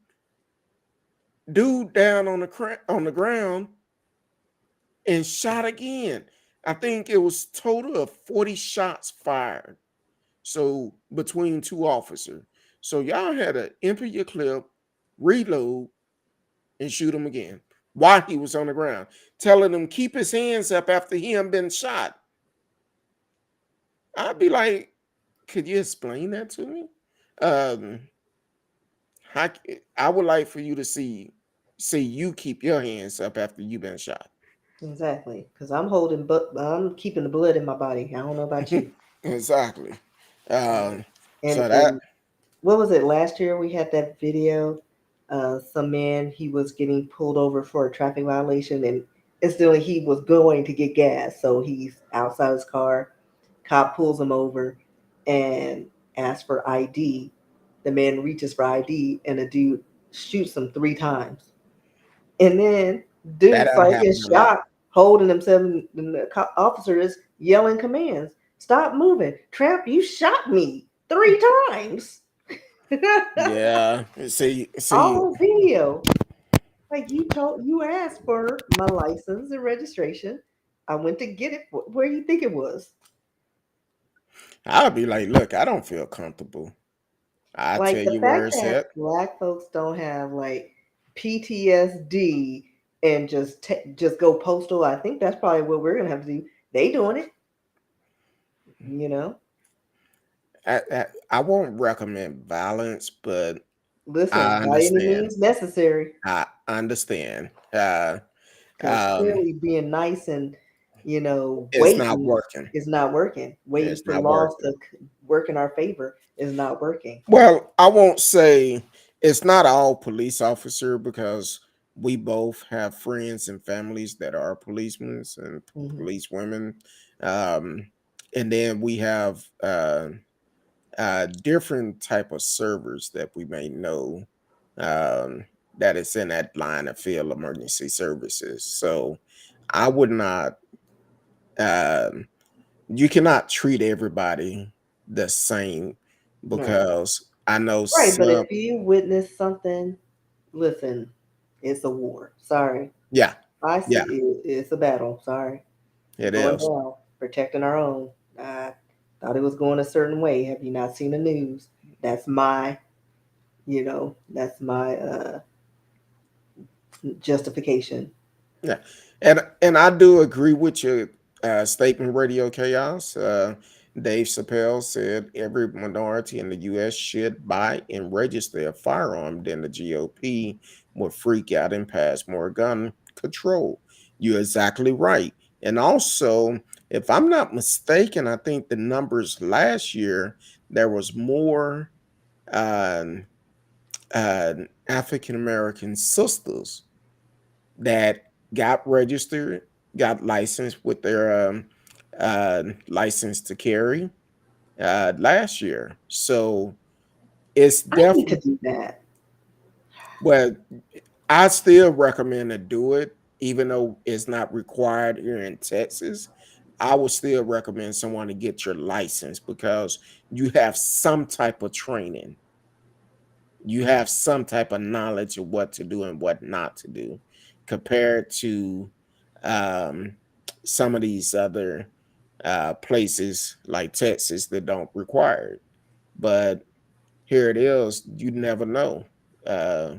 Dude down on on the ground and shot again. I think it was total of 40 shots fired. So between two officers. So y'all had to enter your clip, reload, and shoot him again while he was on the ground, telling him keep his hands up after him been shot. I'd be like, could you explain that to me? Um, how, I would like for you to see you keep your hands up after you've been shot. Exactly. Because I'm keeping the blood in my body. I don't know about you. Exactly. Um, And so that and what was it last year? We had that video. Some man, he was getting pulled over for a traffic violation, and instantly he was going to get gas. So he's outside his car. Cop pulls him over and asks for ID. The man reaches for ID, and the dude shoots him 3 times. And then that dude done start getting happened a lot. shot, holding himself, and the officer is yelling commands. Stop moving. Tramp, you shot me 3 times. Yeah. See, All on video. Like you asked for my license and registration. I went to get it. Where do you think it was? I'll be like, look, I don't feel comfortable. I Like tell the you where fact it's that at. black folks don't have like PTSD and just go postal. I think that's probably what we're gonna have to do. They doing it, you know. I won't recommend violence, but I Listen, by any understand. means necessary, I understand. because Um, clearly being nice and it's not waiting working. is not working. Waiting It's for not laws working. to work in our favor is not working. Well, I won't say it's not all police officer because we both have friends and families that are policemen and Hmm. police women. Um, and then we have different type of servers that we may know that is in that line of field emergency services. So I would not um, you cannot treat everybody the same Right, because I know right. But some. if you witness something, listen, it's a war. Sorry, Yeah, I see yeah, it's a battle. Sorry, it going is. down, protecting our own. Uh, thought it was going a certain way. Have you not seen the news? That's my, that's my justification. Yeah, and I do agree with your statement, Radio Chaos. Dave Chappelle said every minority in the U.S. should buy and register a firearm. Then the GOP would freak out and pass more gun control. You're exactly right. And also, if I'm not mistaken, I think the numbers last year there was more uh, uh, African American sisters that got registered, got licensed with their license to carry last year. So it's I need to definitely, do that. well, I still recommend to do it, even though it's not required here in Texas. I would still recommend someone to get your license because you have some type of training. You have some type of knowledge of what to do and what not to do compared to um, some of these other places like Texas that don't require it. But here it is, you never know. Uh,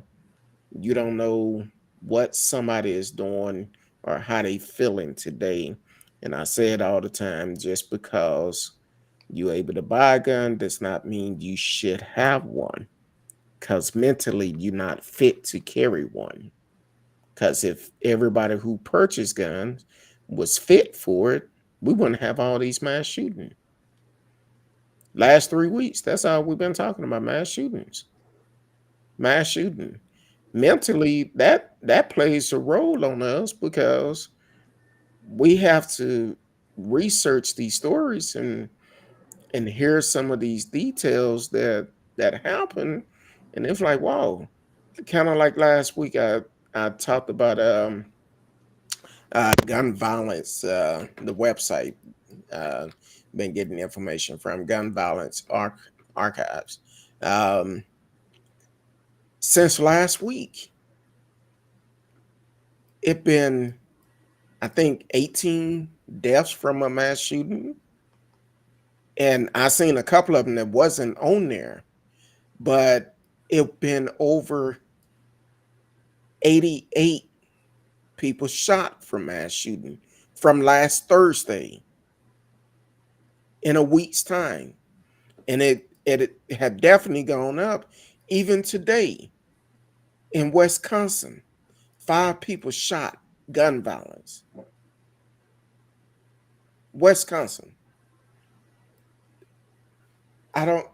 you don't know what somebody is doing or how they feeling today. And I say it all the time, just because you're able to buy a gun does not mean you should have one, because mentally you're not fit to carry one. Because if everybody who purchased guns was fit for it, we wouldn't have all these mass shootings. Last 3 weeks, that's all we've been talking about: mass shootings, mass shooting. Mentally, that plays a role on us because we have to research these stories and hear some of these details that happen, and it's like, wow. Kind of like last week, I talked about gun violence, the website. Uh, been getting information from gun violence archives. Um, since last week, it been, I think, 18 deaths from a mass shooting, and I seen a couple of them that wasn't on there, but it been over 88 people shot from mass shooting from last Thursday in a week's time. And it had definitely gone up even today in Wisconsin. 5 people shot, gun violence. Wisconsin. I don't,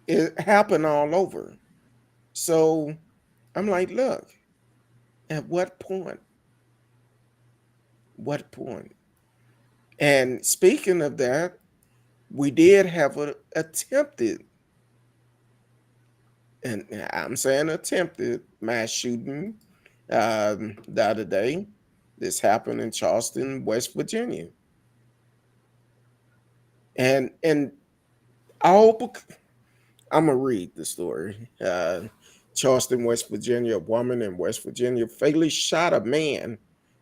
it happened all over. So I'm like, look, at what point? What point? And speaking of that, we did have an attempted, and I'm saying attempted, mass shooting the other day. This happened in Charleston, West Virginia. And all I'm gonna read the story. Charleston, West Virginia, a woman in West Virginia fatally shot a man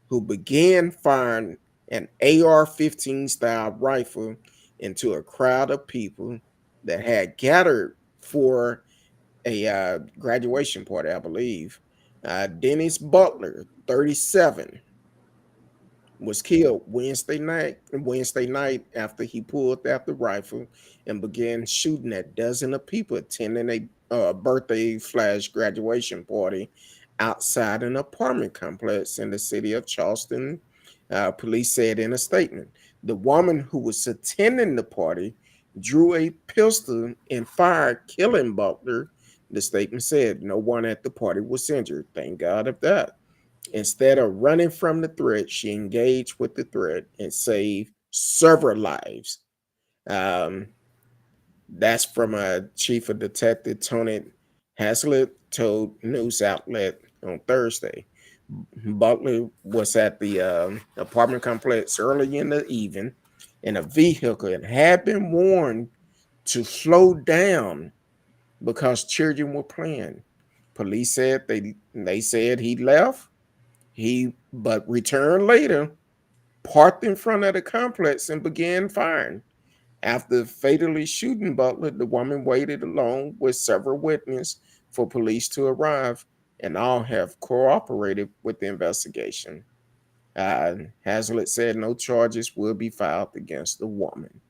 who began firing an AR-15 style rifle into a crowd of people that had gathered for a graduation party, I believe. Dennis Butler, 37, was killed Wednesday night after he pulled out the rifle and began shooting at dozens of people attending a birthday slash graduation party outside an apartment complex in the city of Charleston. Police said in a statement, the woman who was attending the party drew a pistol and fired, killing Butler. The statement said no one at the party was injured. Thank God of that. Instead of running from the threat, she engaged with the threat and saved several lives. Um, that's from a chief of detective Tony Haslett told news outlet on Thursday. Butler was at the apartment complex early in the evening in a vehicle and had been warned to slow down because children were playing. Police said they said he left. He but returned later, parked in front of the complex and began firing. After fatally shooting Butler, the woman waited alone with several witnesses for police to arrive, and all have cooperated with the investigation. Hazlitt said no charges will be filed against the woman.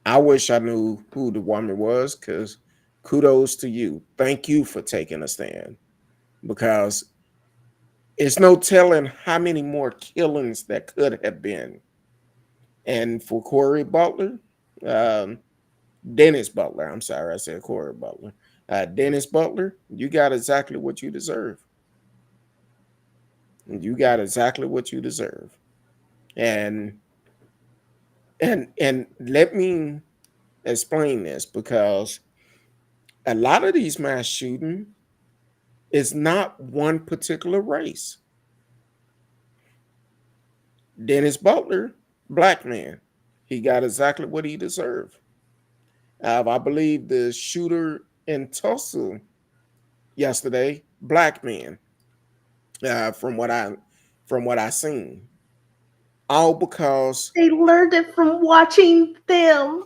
I wish I knew who the woman was, because kudos to you. Thank you for taking a stand, because it's no telling how many more killings that could have been. And for Corey Butler, um, Dennis Butler, I'm sorry, I said Corey Butler. Dennis Butler, you got exactly what you deserve. You got exactly what you deserve. And and let me explain this, because a lot of these mass shooting is not one particular race. Dennis Butler, black man, he got exactly what he deserved. I believe the shooter in Tulsa yesterday, black man, from what I seen, all because, They learned it from watching them.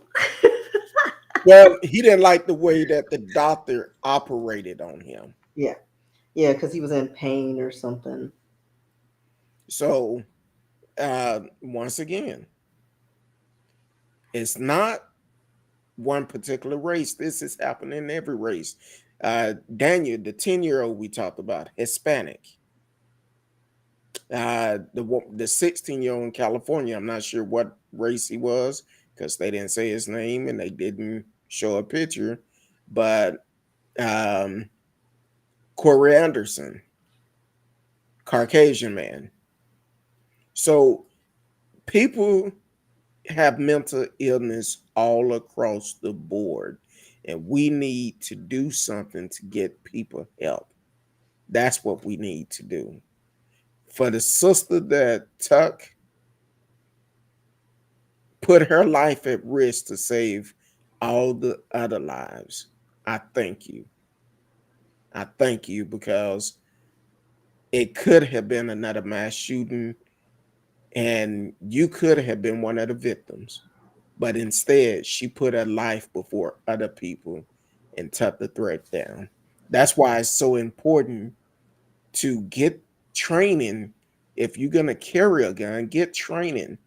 well, he didn't like the way that the doctor operated on him. Yeah, yeah, because he was in pain or something. So once again, it's not one particular race. This is happening in every race. Daniel, the 10-year-old we talked about, Hispanic. The 16-year-old in California, I'm not sure what race he was, because they didn't say his name and they didn't show a picture. But Corey Anderson, Caucasian man. So people have mental illness all across the board, and we need to do something to get people help. That's what we need to do. For the sister that put her life at risk to save all the other lives, I thank you. I thank you, because it could have been another mass shooting and you could have been one of the victims. But instead, she put her life before other people and took the threat down. That's why it's so important to get training. If you're going to carry a gun, get training.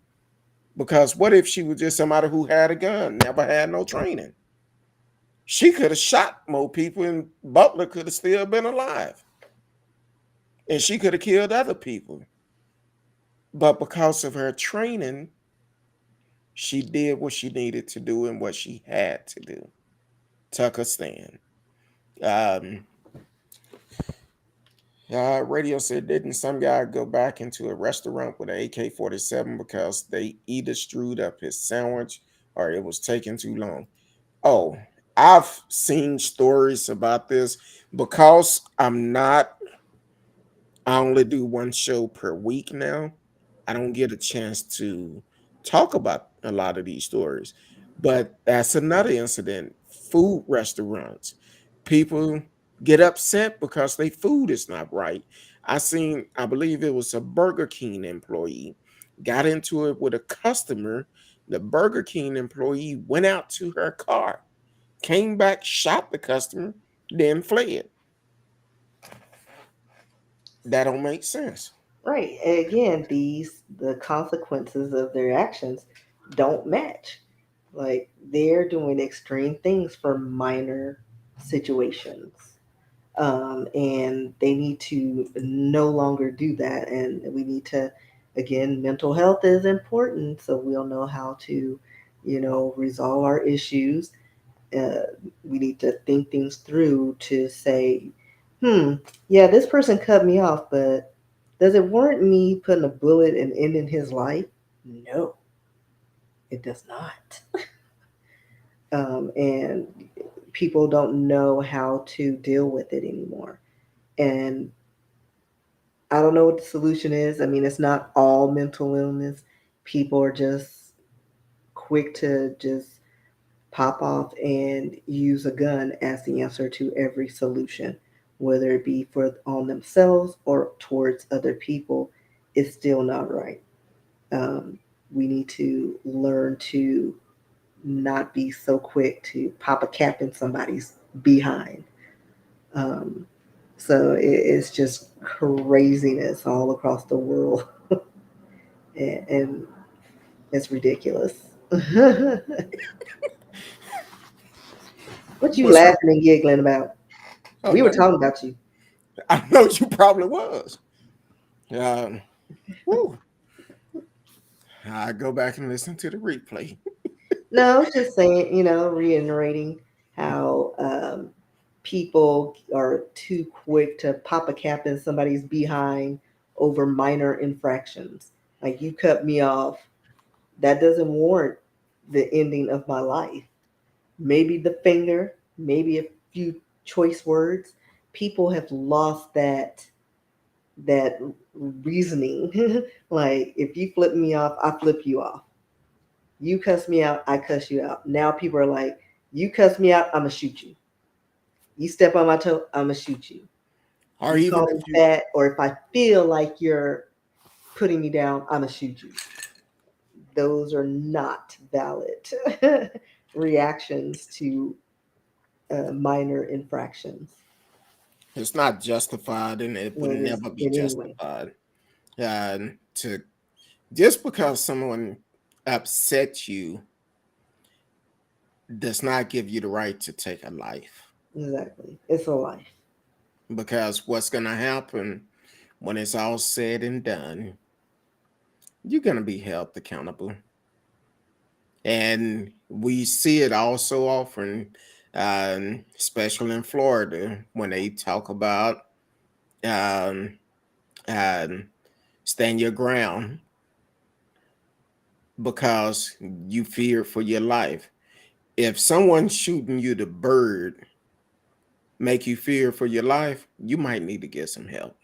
Because what if she was just somebody who had a gun, never had no training? She could have shot more people and Butler could have still been alive. And she could have killed other people. But because of her training, she did what she needed to do and what she had to do. Took a stand. Um, Radio said, didn't some guy go back into a restaurant with an AK-47 because they either screwed up his sandwich or it was taking too long? Oh, I've seen stories about this. Because I only do one show per week now. I don't get a chance to talk about a lot of these stories. But that's another incident. Food restaurants. People get upset because their food is not right. I believe it was a Burger King employee, got into it with a customer. The Burger King employee went out to her car, came back, shot the customer, then fled. That don't make sense. Right. Again, the consequences of their actions don't match. Like they're doing extreme things for minor situations. And they need to no longer do that. And we need to, again, mental health is important. So we'll know how to, resolve our issues. Uh, we need to think things through to say, hmm, yeah, this person cut me off, but does it warrant me putting a bullet and ending his life? No, it does not. And people don't know how to deal with it anymore. And I don't know what the solution is. I mean, it's not all mental illness. People are just quick to just pop off and use a gun as the answer to every solution, whether it be for on themselves or towards other people. It's still not right. Um, we need to learn to not be so quick to pop a cap in somebody's behind. Um, so it's just craziness all across the world, and it's ridiculous. What you What's wrong? laughing and giggling about? Oh, We were nothing. talking about you. I know you probably was. Um, whew. I go back and listen to the replay. No, I was just saying, reiterating how people are too quick to pop a cap in somebody's behind over minor infractions. Like you cut me off, that doesn't warrant the ending of my life. Maybe the finger, maybe a few choice words. People have lost that reasoning. Like if you flip me off, I flip you off. You cuss me out, I cuss you out. Now people are like, you cuss me out, I'm gonna shoot you. You step on my toe, I'm gonna shoot you. Or You even call me if you, fat, or if I feel like you're putting me down, I'm gonna shoot you. Those are not valid reactions to minor infractions. it's not justified and it would Well, it is never be in any way. justified. To just because someone upset you does not give you the right to take a life. Exactly. It's a life. Because what's going to happen when it's all said and done, you're going to be held accountable. And we see it also often, especially in Florida, when they talk about um, um, stand your ground because you fear for your life. If someone shooting you the bird make you fear for your life, you might need to get some help.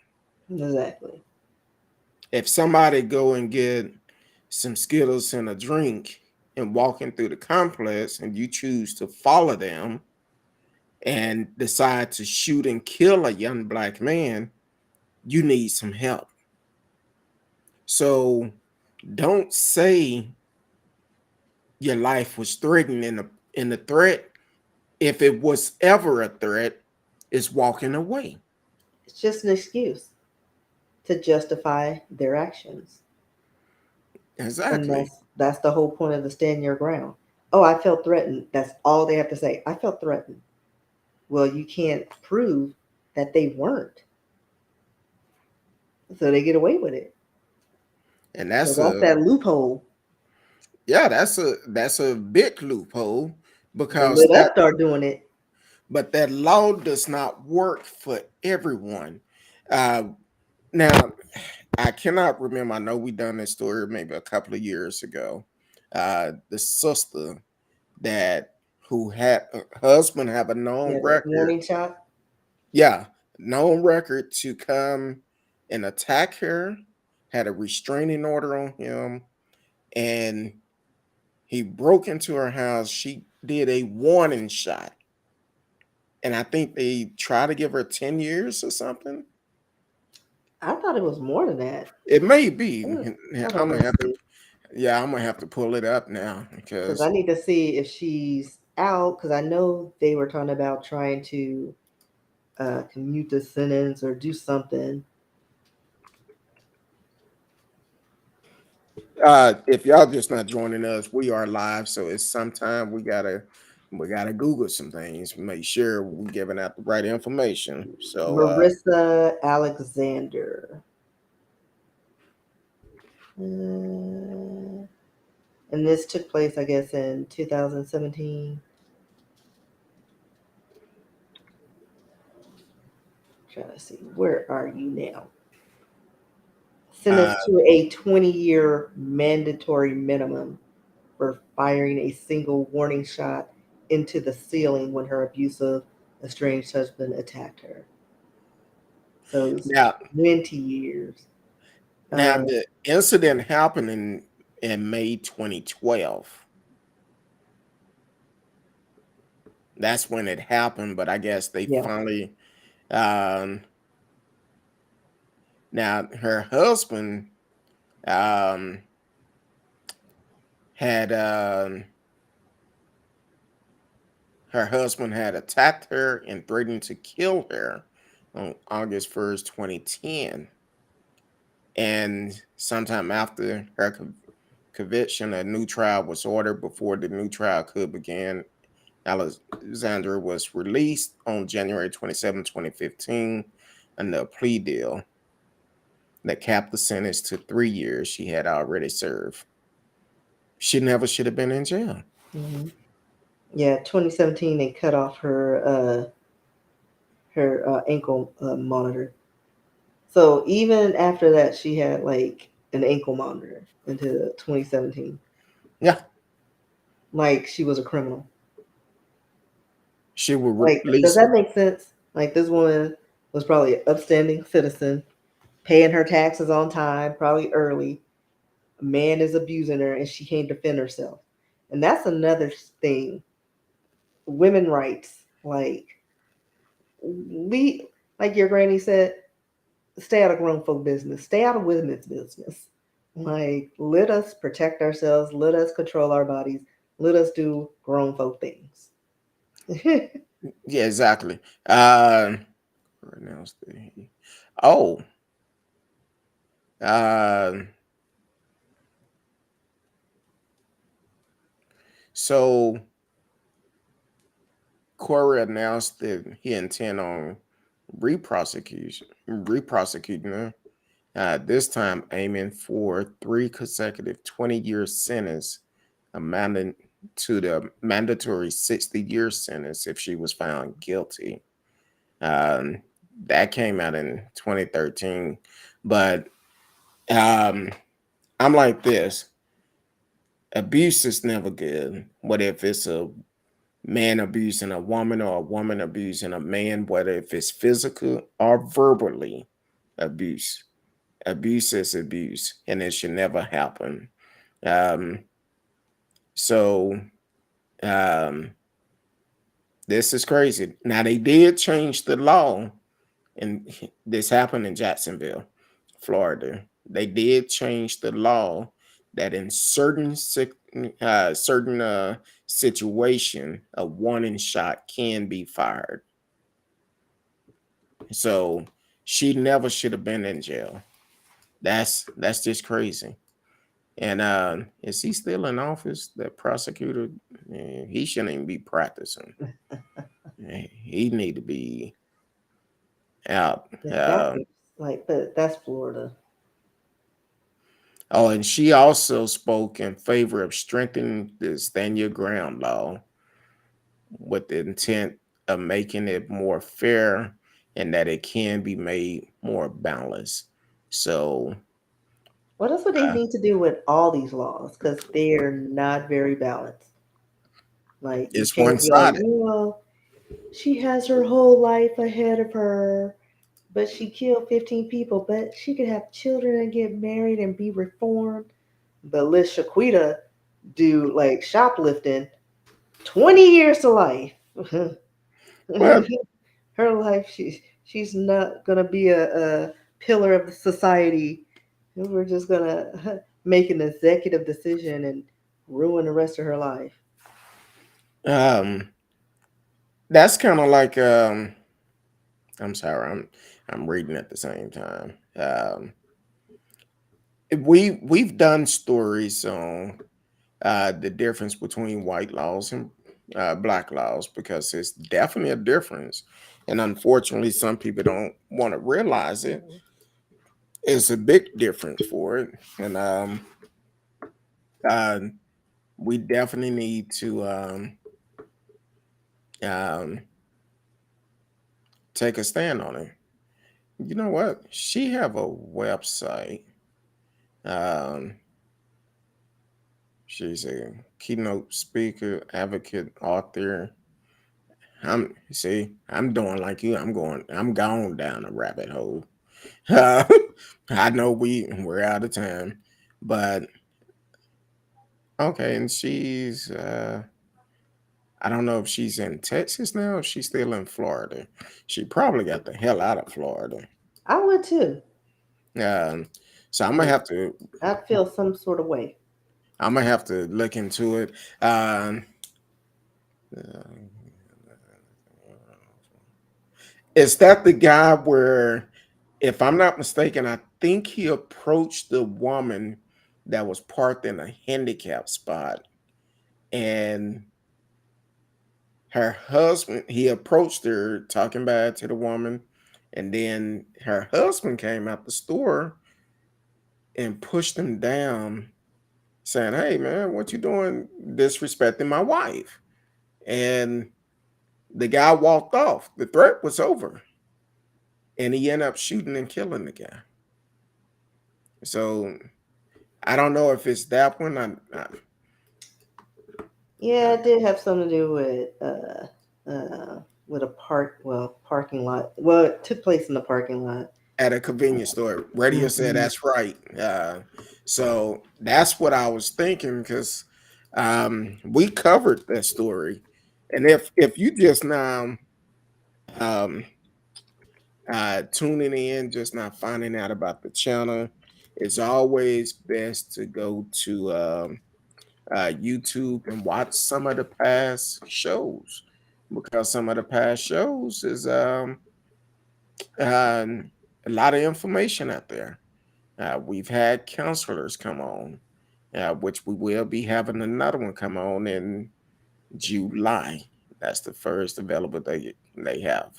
Exactly. If somebody go and get some Skittles and a drink and walking through the complex and you choose to follow them and decide to shoot and kill a young black man, you need some help. So don't say your life was threatened in the threat. If it was ever a threat, it's walking away. It's just an excuse to justify their actions. And Exactly. that's the whole point of the stand your ground. Oh, I felt threatened. That's all they have to say. I felt threatened. Well, you can't prove that they weren't. So they get away with it. And So that's that's a that loophole. yeah, that's a big loophole They because let us that start doing it. but that law does not work for everyone. Uh, now, I cannot remember. I know we done this story maybe a couple of years ago. The sister that who had her husband have a known Yeah, the record, warning shot. yeah, known record to come and attack her, had a restraining order on him, and he broke into her house. She did a warning shot, and I think they try to give her 10 years or something. I thought it was more than that. It may be. Ugh. Yeah, Hold on, I'm let gonna me have to. see. Yeah, I'm gonna have to pull it up now Because because I need to see if she's out. Because I know they were talking about trying to commute the sentence or do something. if y'all just not joining us, we are live, so it's sometime we gotta Google some things, make sure we're giving out the right information. So Marissa Alexander. Uh, and this took place, I guess, in 2017. Trying to see, where are you now? uh, Sentenced to a 20-year mandatory minimum for firing a single warning shot into the ceiling when her abusive, estranged husband attacked her. So it's now 20 years. now Uh, the incident happened in May 2012. That's when it happened, but I guess they yeah, finally um now her husband um had Her husband had attacked her and threatened to kill her on August 1st, 2010. And sometime after her conviction, a new trial was ordered. Before the new trial could begin, Alexandra was released on January 27, 2015, under a plea deal that capped the sentence to 3 years she had already served. She never should have been in jail. Mhm. Yeah, 2017 they cut off her ankle monitor. So even after that, she had like an ankle monitor until 2017. Yeah, Like she was a criminal. she was Like, does released. that make sense? Like this woman was probably an upstanding citizen, paying her taxes on time, probably early. A man is abusing her, and she can't defend herself. And that's another thing. Women rights, we, like your granny said, stay out of grown folk business. Stay out of women's business. Like, let us protect ourselves. Let us control our bodies. Let us do grown folk things. Yeah, exactly. Pronounce the oh, uh, so Corey announced that he intend on reprosecuting her. This time aiming for 3 consecutive 20-year sentence, amounting to the mandatory 60-year sentence if she was found guilty. Um, that came out in 2013. But um, I'm like this: abuse is never good. What if it's a man abusing a woman or a woman abusing a man, whether if it's physical or verbally abuse? Abuse is abuse, and it should never happen. Um, so um, this is crazy. Now they did change the law, and this happened in Jacksonville, Florida. They did change the law that in certain situation, a warning shot can be fired. So she never should have been in jail. That's just crazy. And is he still in office? That prosecutor, he shouldn't even be practicing. He need to be out. That's like, but that's Florida. Oh, and she also spoke in favor of strengthening the stand your ground law with the intent of making it more fair and that it can be made more balanced. So Well, that's what they uh, need to do with all these laws because they're not very balanced. Like, you it's can't one be like, sided. well, she has her whole life ahead of her, but she killed 15 people, but she could have children and get married and be reformed. But let Shaquita do like shoplifting, 20 years to life. Well, Her life, she's not gonna be a pillar of the society. We're just gonna make an executive decision and ruin the rest of her life. um, that's kind of like I'm sorry, I'm reading at the same time. We've done stories on the difference between white laws and black laws because it's definitely a difference, and unfortunately, some people don't want to realize it. It's a big difference for it, and uh, we definitely need to um, take a stand on it. You know what? She have a website. Um, she's a keynote speaker, advocate, author. I'm doing like you. I'm going down a rabbit hole. Uh, I know we're out of time, but okay. And she's I don't know if she's in Texas now, or if she's still in Florida. She probably got the hell out of Florida. I would too. Um, so Like, I'd feel some sort of way. I'm gonna have to look into it. Um, Is that the guy where, if I'm not mistaken, I think he approached the woman that was parked in a handicap spot, and her husband, he approached her talking bad to the woman, and then her husband came out the store and pushed him down, saying, "Hey man, what you doing disrespecting my wife?" And the guy walked off. The threat was over, and he ended up shooting and killing the guy. So I don't know if it's that one. Yeah, it did have something to do with a parking lot. Well, it took place in the parking lot. At a convenience store. Radio said Mhm. that's right. So that's what I was thinking, because we covered that story, and if you just now um, tuning in, just not finding out about the channel, it's always best to go to YouTube and watch some of the past shows, because some of the past shows is a lot of information out there. We've had counselors come on, which we will be having another one come on in July. That's the first available they have.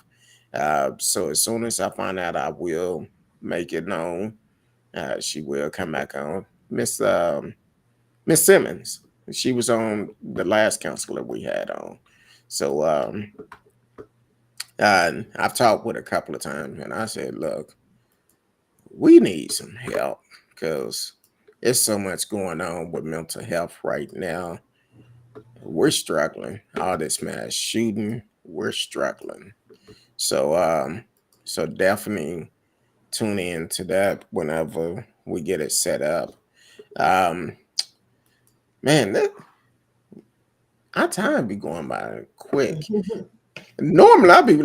So as soon as I find out, I will make it known. She will come back on. Miss Simmons. She was on the last counselor we had on. So I've talked with her a couple of times, and I said, "Look, we need some help, because there's so much going on with mental health right now. We're struggling. All this mass shooting, we're struggling. So so definitely tune in to that whenever we get it set up. Um Man, our time be going by quick. Normally I'd be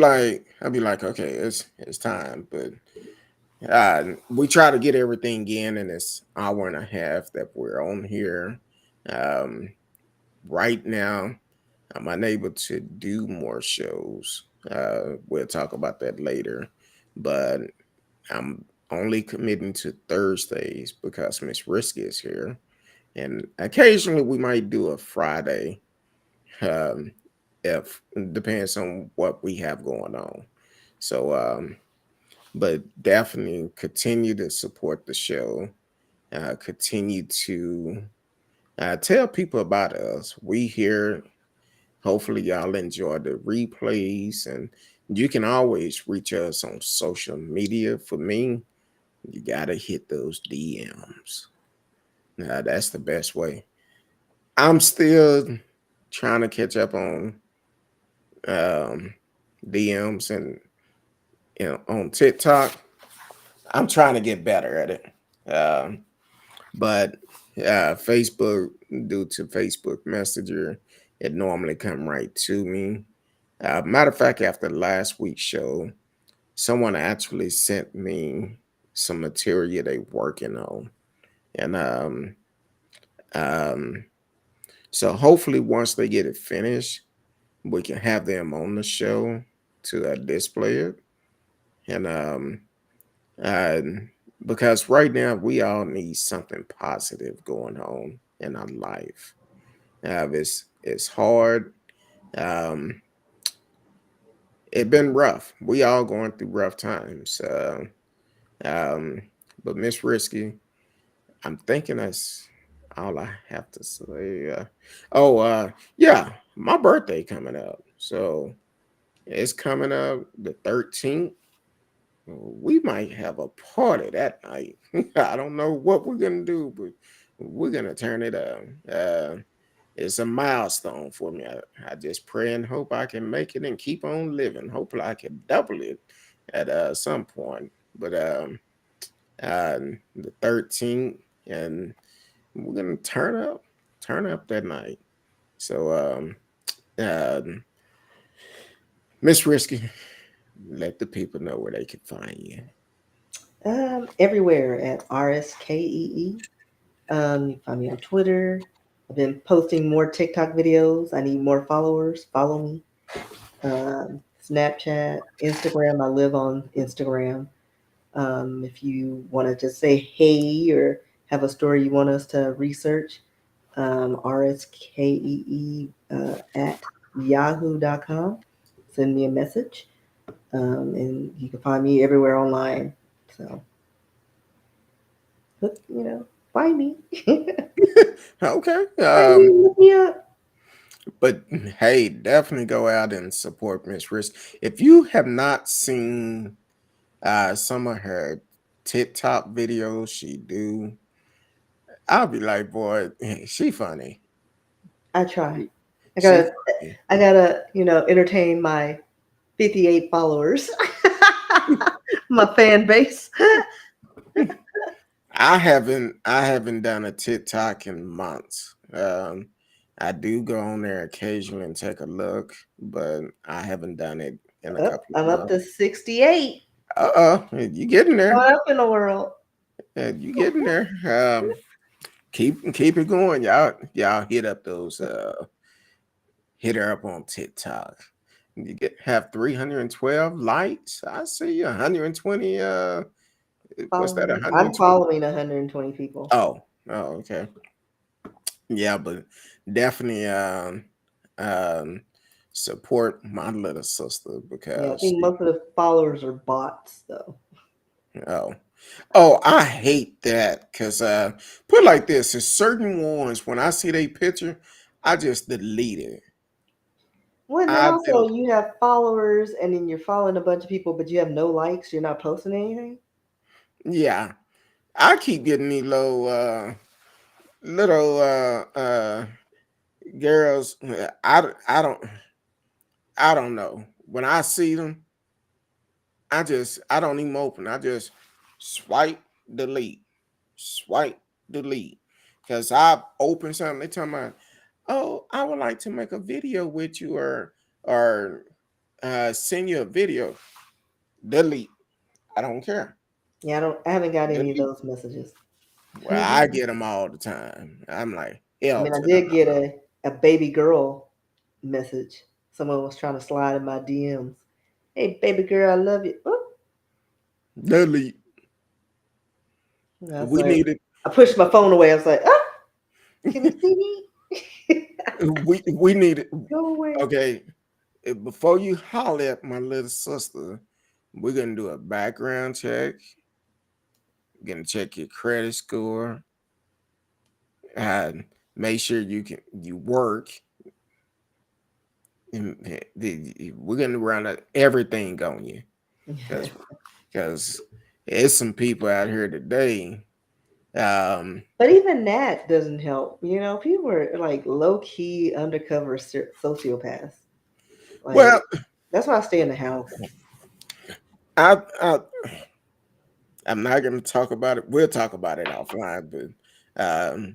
like, okay, it's time, but we try to get everything in this hour and a half that we're on here. Um, right now, I'm unable to do more shows. We'll talk about that later, but I'm only committing to Thursdays because Miss Risky is here, and occasionally we might do a Friday. Um, if depends on what we have going on. So, but definitely continue to support the show. Continue to tell people about us. We here. Hopefully, y'all enjoy the replays, and you can always reach us on social media. For me, you gotta hit those DMs. That's the best way. I'm still trying to catch up on um, DMs and on TikTok. I'm trying to get better at it. Um, but Facebook, due to Facebook Messenger, it normally come right to me. Matter of fact, after last week's show, someone actually sent me some material they working on, and um, so hopefully once they get it finished, we can have them on the show to display it, and uh, because right now we all need something positive going on in our life. It's hard. Um, it's been rough. We all going through rough times. Um, but Miss Risky, I'm thinking that's all I have to say. Yeah, my birthday coming up. So it's coming up the 13th. We might have a party that night. I don't know what we're gonna do, but we're gonna turn it up. It's a milestone for me. I just pray and hope I can make it and keep on living. Hopefully, I can double it at some point. But uh, the 13th, and we're gonna turn up that night. So, um, Miss Risky, let the people know where they can find you. Everywhere at RSKEE. You can find me on Twitter. I've been posting more TikTok videos. I need more followers. Follow me. Snapchat, Instagram. I live on Instagram. If you want to just say hey or have a story you want us to research, RSKEE at yahoo.com. Send me a message. And you can find me everywhere online. So, find me. Okay. Find me, look me up. But hey, definitely go out and support Miss Risk. If you have not seen some of her TikTok videos she do, I'll be like, boy, she funny. I try. I She gotta, funny. I gotta, entertain my 58 followers, my fan base. I haven't done a TikTok in months. I do go on there occasionally and take a look, but I haven't done it in a couple of I'm up months. to 68. You getting there? What up in the world? You getting there? Keep it going, y'all. Hit up those. Hit her up on TikTok. You have 312 likes. I see 120. What's that? I'm 120. following 120 people. Oh, okay. Yeah, but definitely um support my little sister Yeah, I because think she most of the followers are bots, though. oh oh I hate that because put it like this, there's certain ones when I see their picture, I just delete it. Well, and then I also del you have followers, and then you're following a bunch of people, but you have no likes. You're not posting anything. yeah, I keep getting these little girls. I don't know. When I see them, I don't even open. I just swipe delete, swipe delete. Cause I open something, they tell me, oh, I would like to make a video with you or send you a video. Delete. I don't care. Yeah, I haven't got any of Delete. those messages. Well, I get them all the time. I'm like, I hell mean, I to the did get no. a baby girl message. Someone was trying to slide in my DMs. Hey, baby girl, I love you. Oop. Delete. And I was We like, need it. I pushed my phone away. I was like, ah, can you see me? We need it. Go away. Okay. Before you holler at my little sister, we're gonna do a background check. We're gonna check your credit score and make sure you work. And we're gonna run everything on you because there's some people out here today. Um, But even that doesn't help. People are like low key undercover sociopaths. Like, well, that's why I stay in the house. I, I I'm not gonna talk about it. We'll talk about it offline, but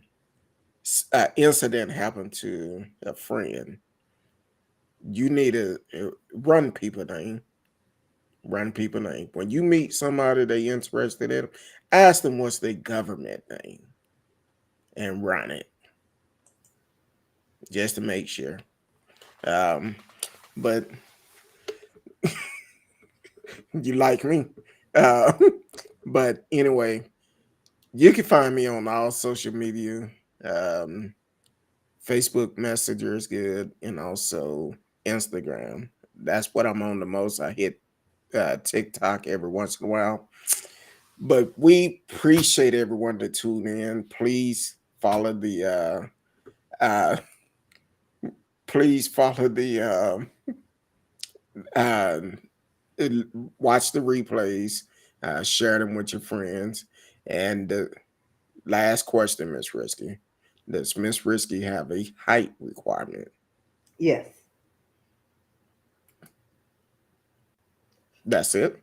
incident happened to a friend. You need to run people name. Run people name. When you meet somebody they interested in, ask them what's their government name and run it just to make sure. Um, but you like me. Uh, but anyway, you can find me on all social media. Um, Facebook Messenger is good, and also Instagram. That's what I'm on the most. I hit TikTok every once in a while. But we appreciate everyone to tune in. Please follow the uh please follow the uh watch the replays, share them with your friends. And the last question, Miss Risky. Does Miss Risky have a height requirement? Yes, That's it.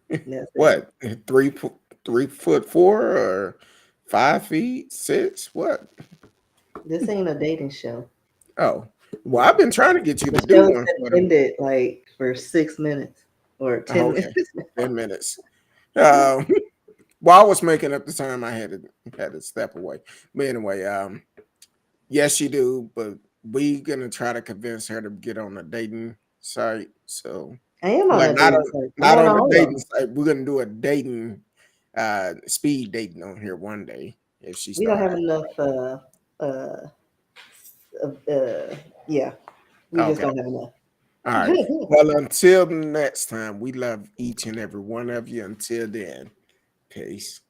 that's it. What 3 foot 4 or 5 feet 6? What? This ain't a dating show. Oh, well, I've been trying to get you to The do show's one been for them. ended like for 6 minutes or Oh, 10 okay, minutes. 10 minutes. Um, while I was making up the time, I had to step away. But anyway, yes, you do. But we gonna try to convince her to get on a dating site. So I am on Well, a dating site. I'm not on on the all of dating them. site. We're gonna do a dating, speed dating on here one day if she We don't starts. have enough. Uh, yeah, we just Okay. don't have enough. All right. Well, until next time, we love each and every one of you. Until then, peace.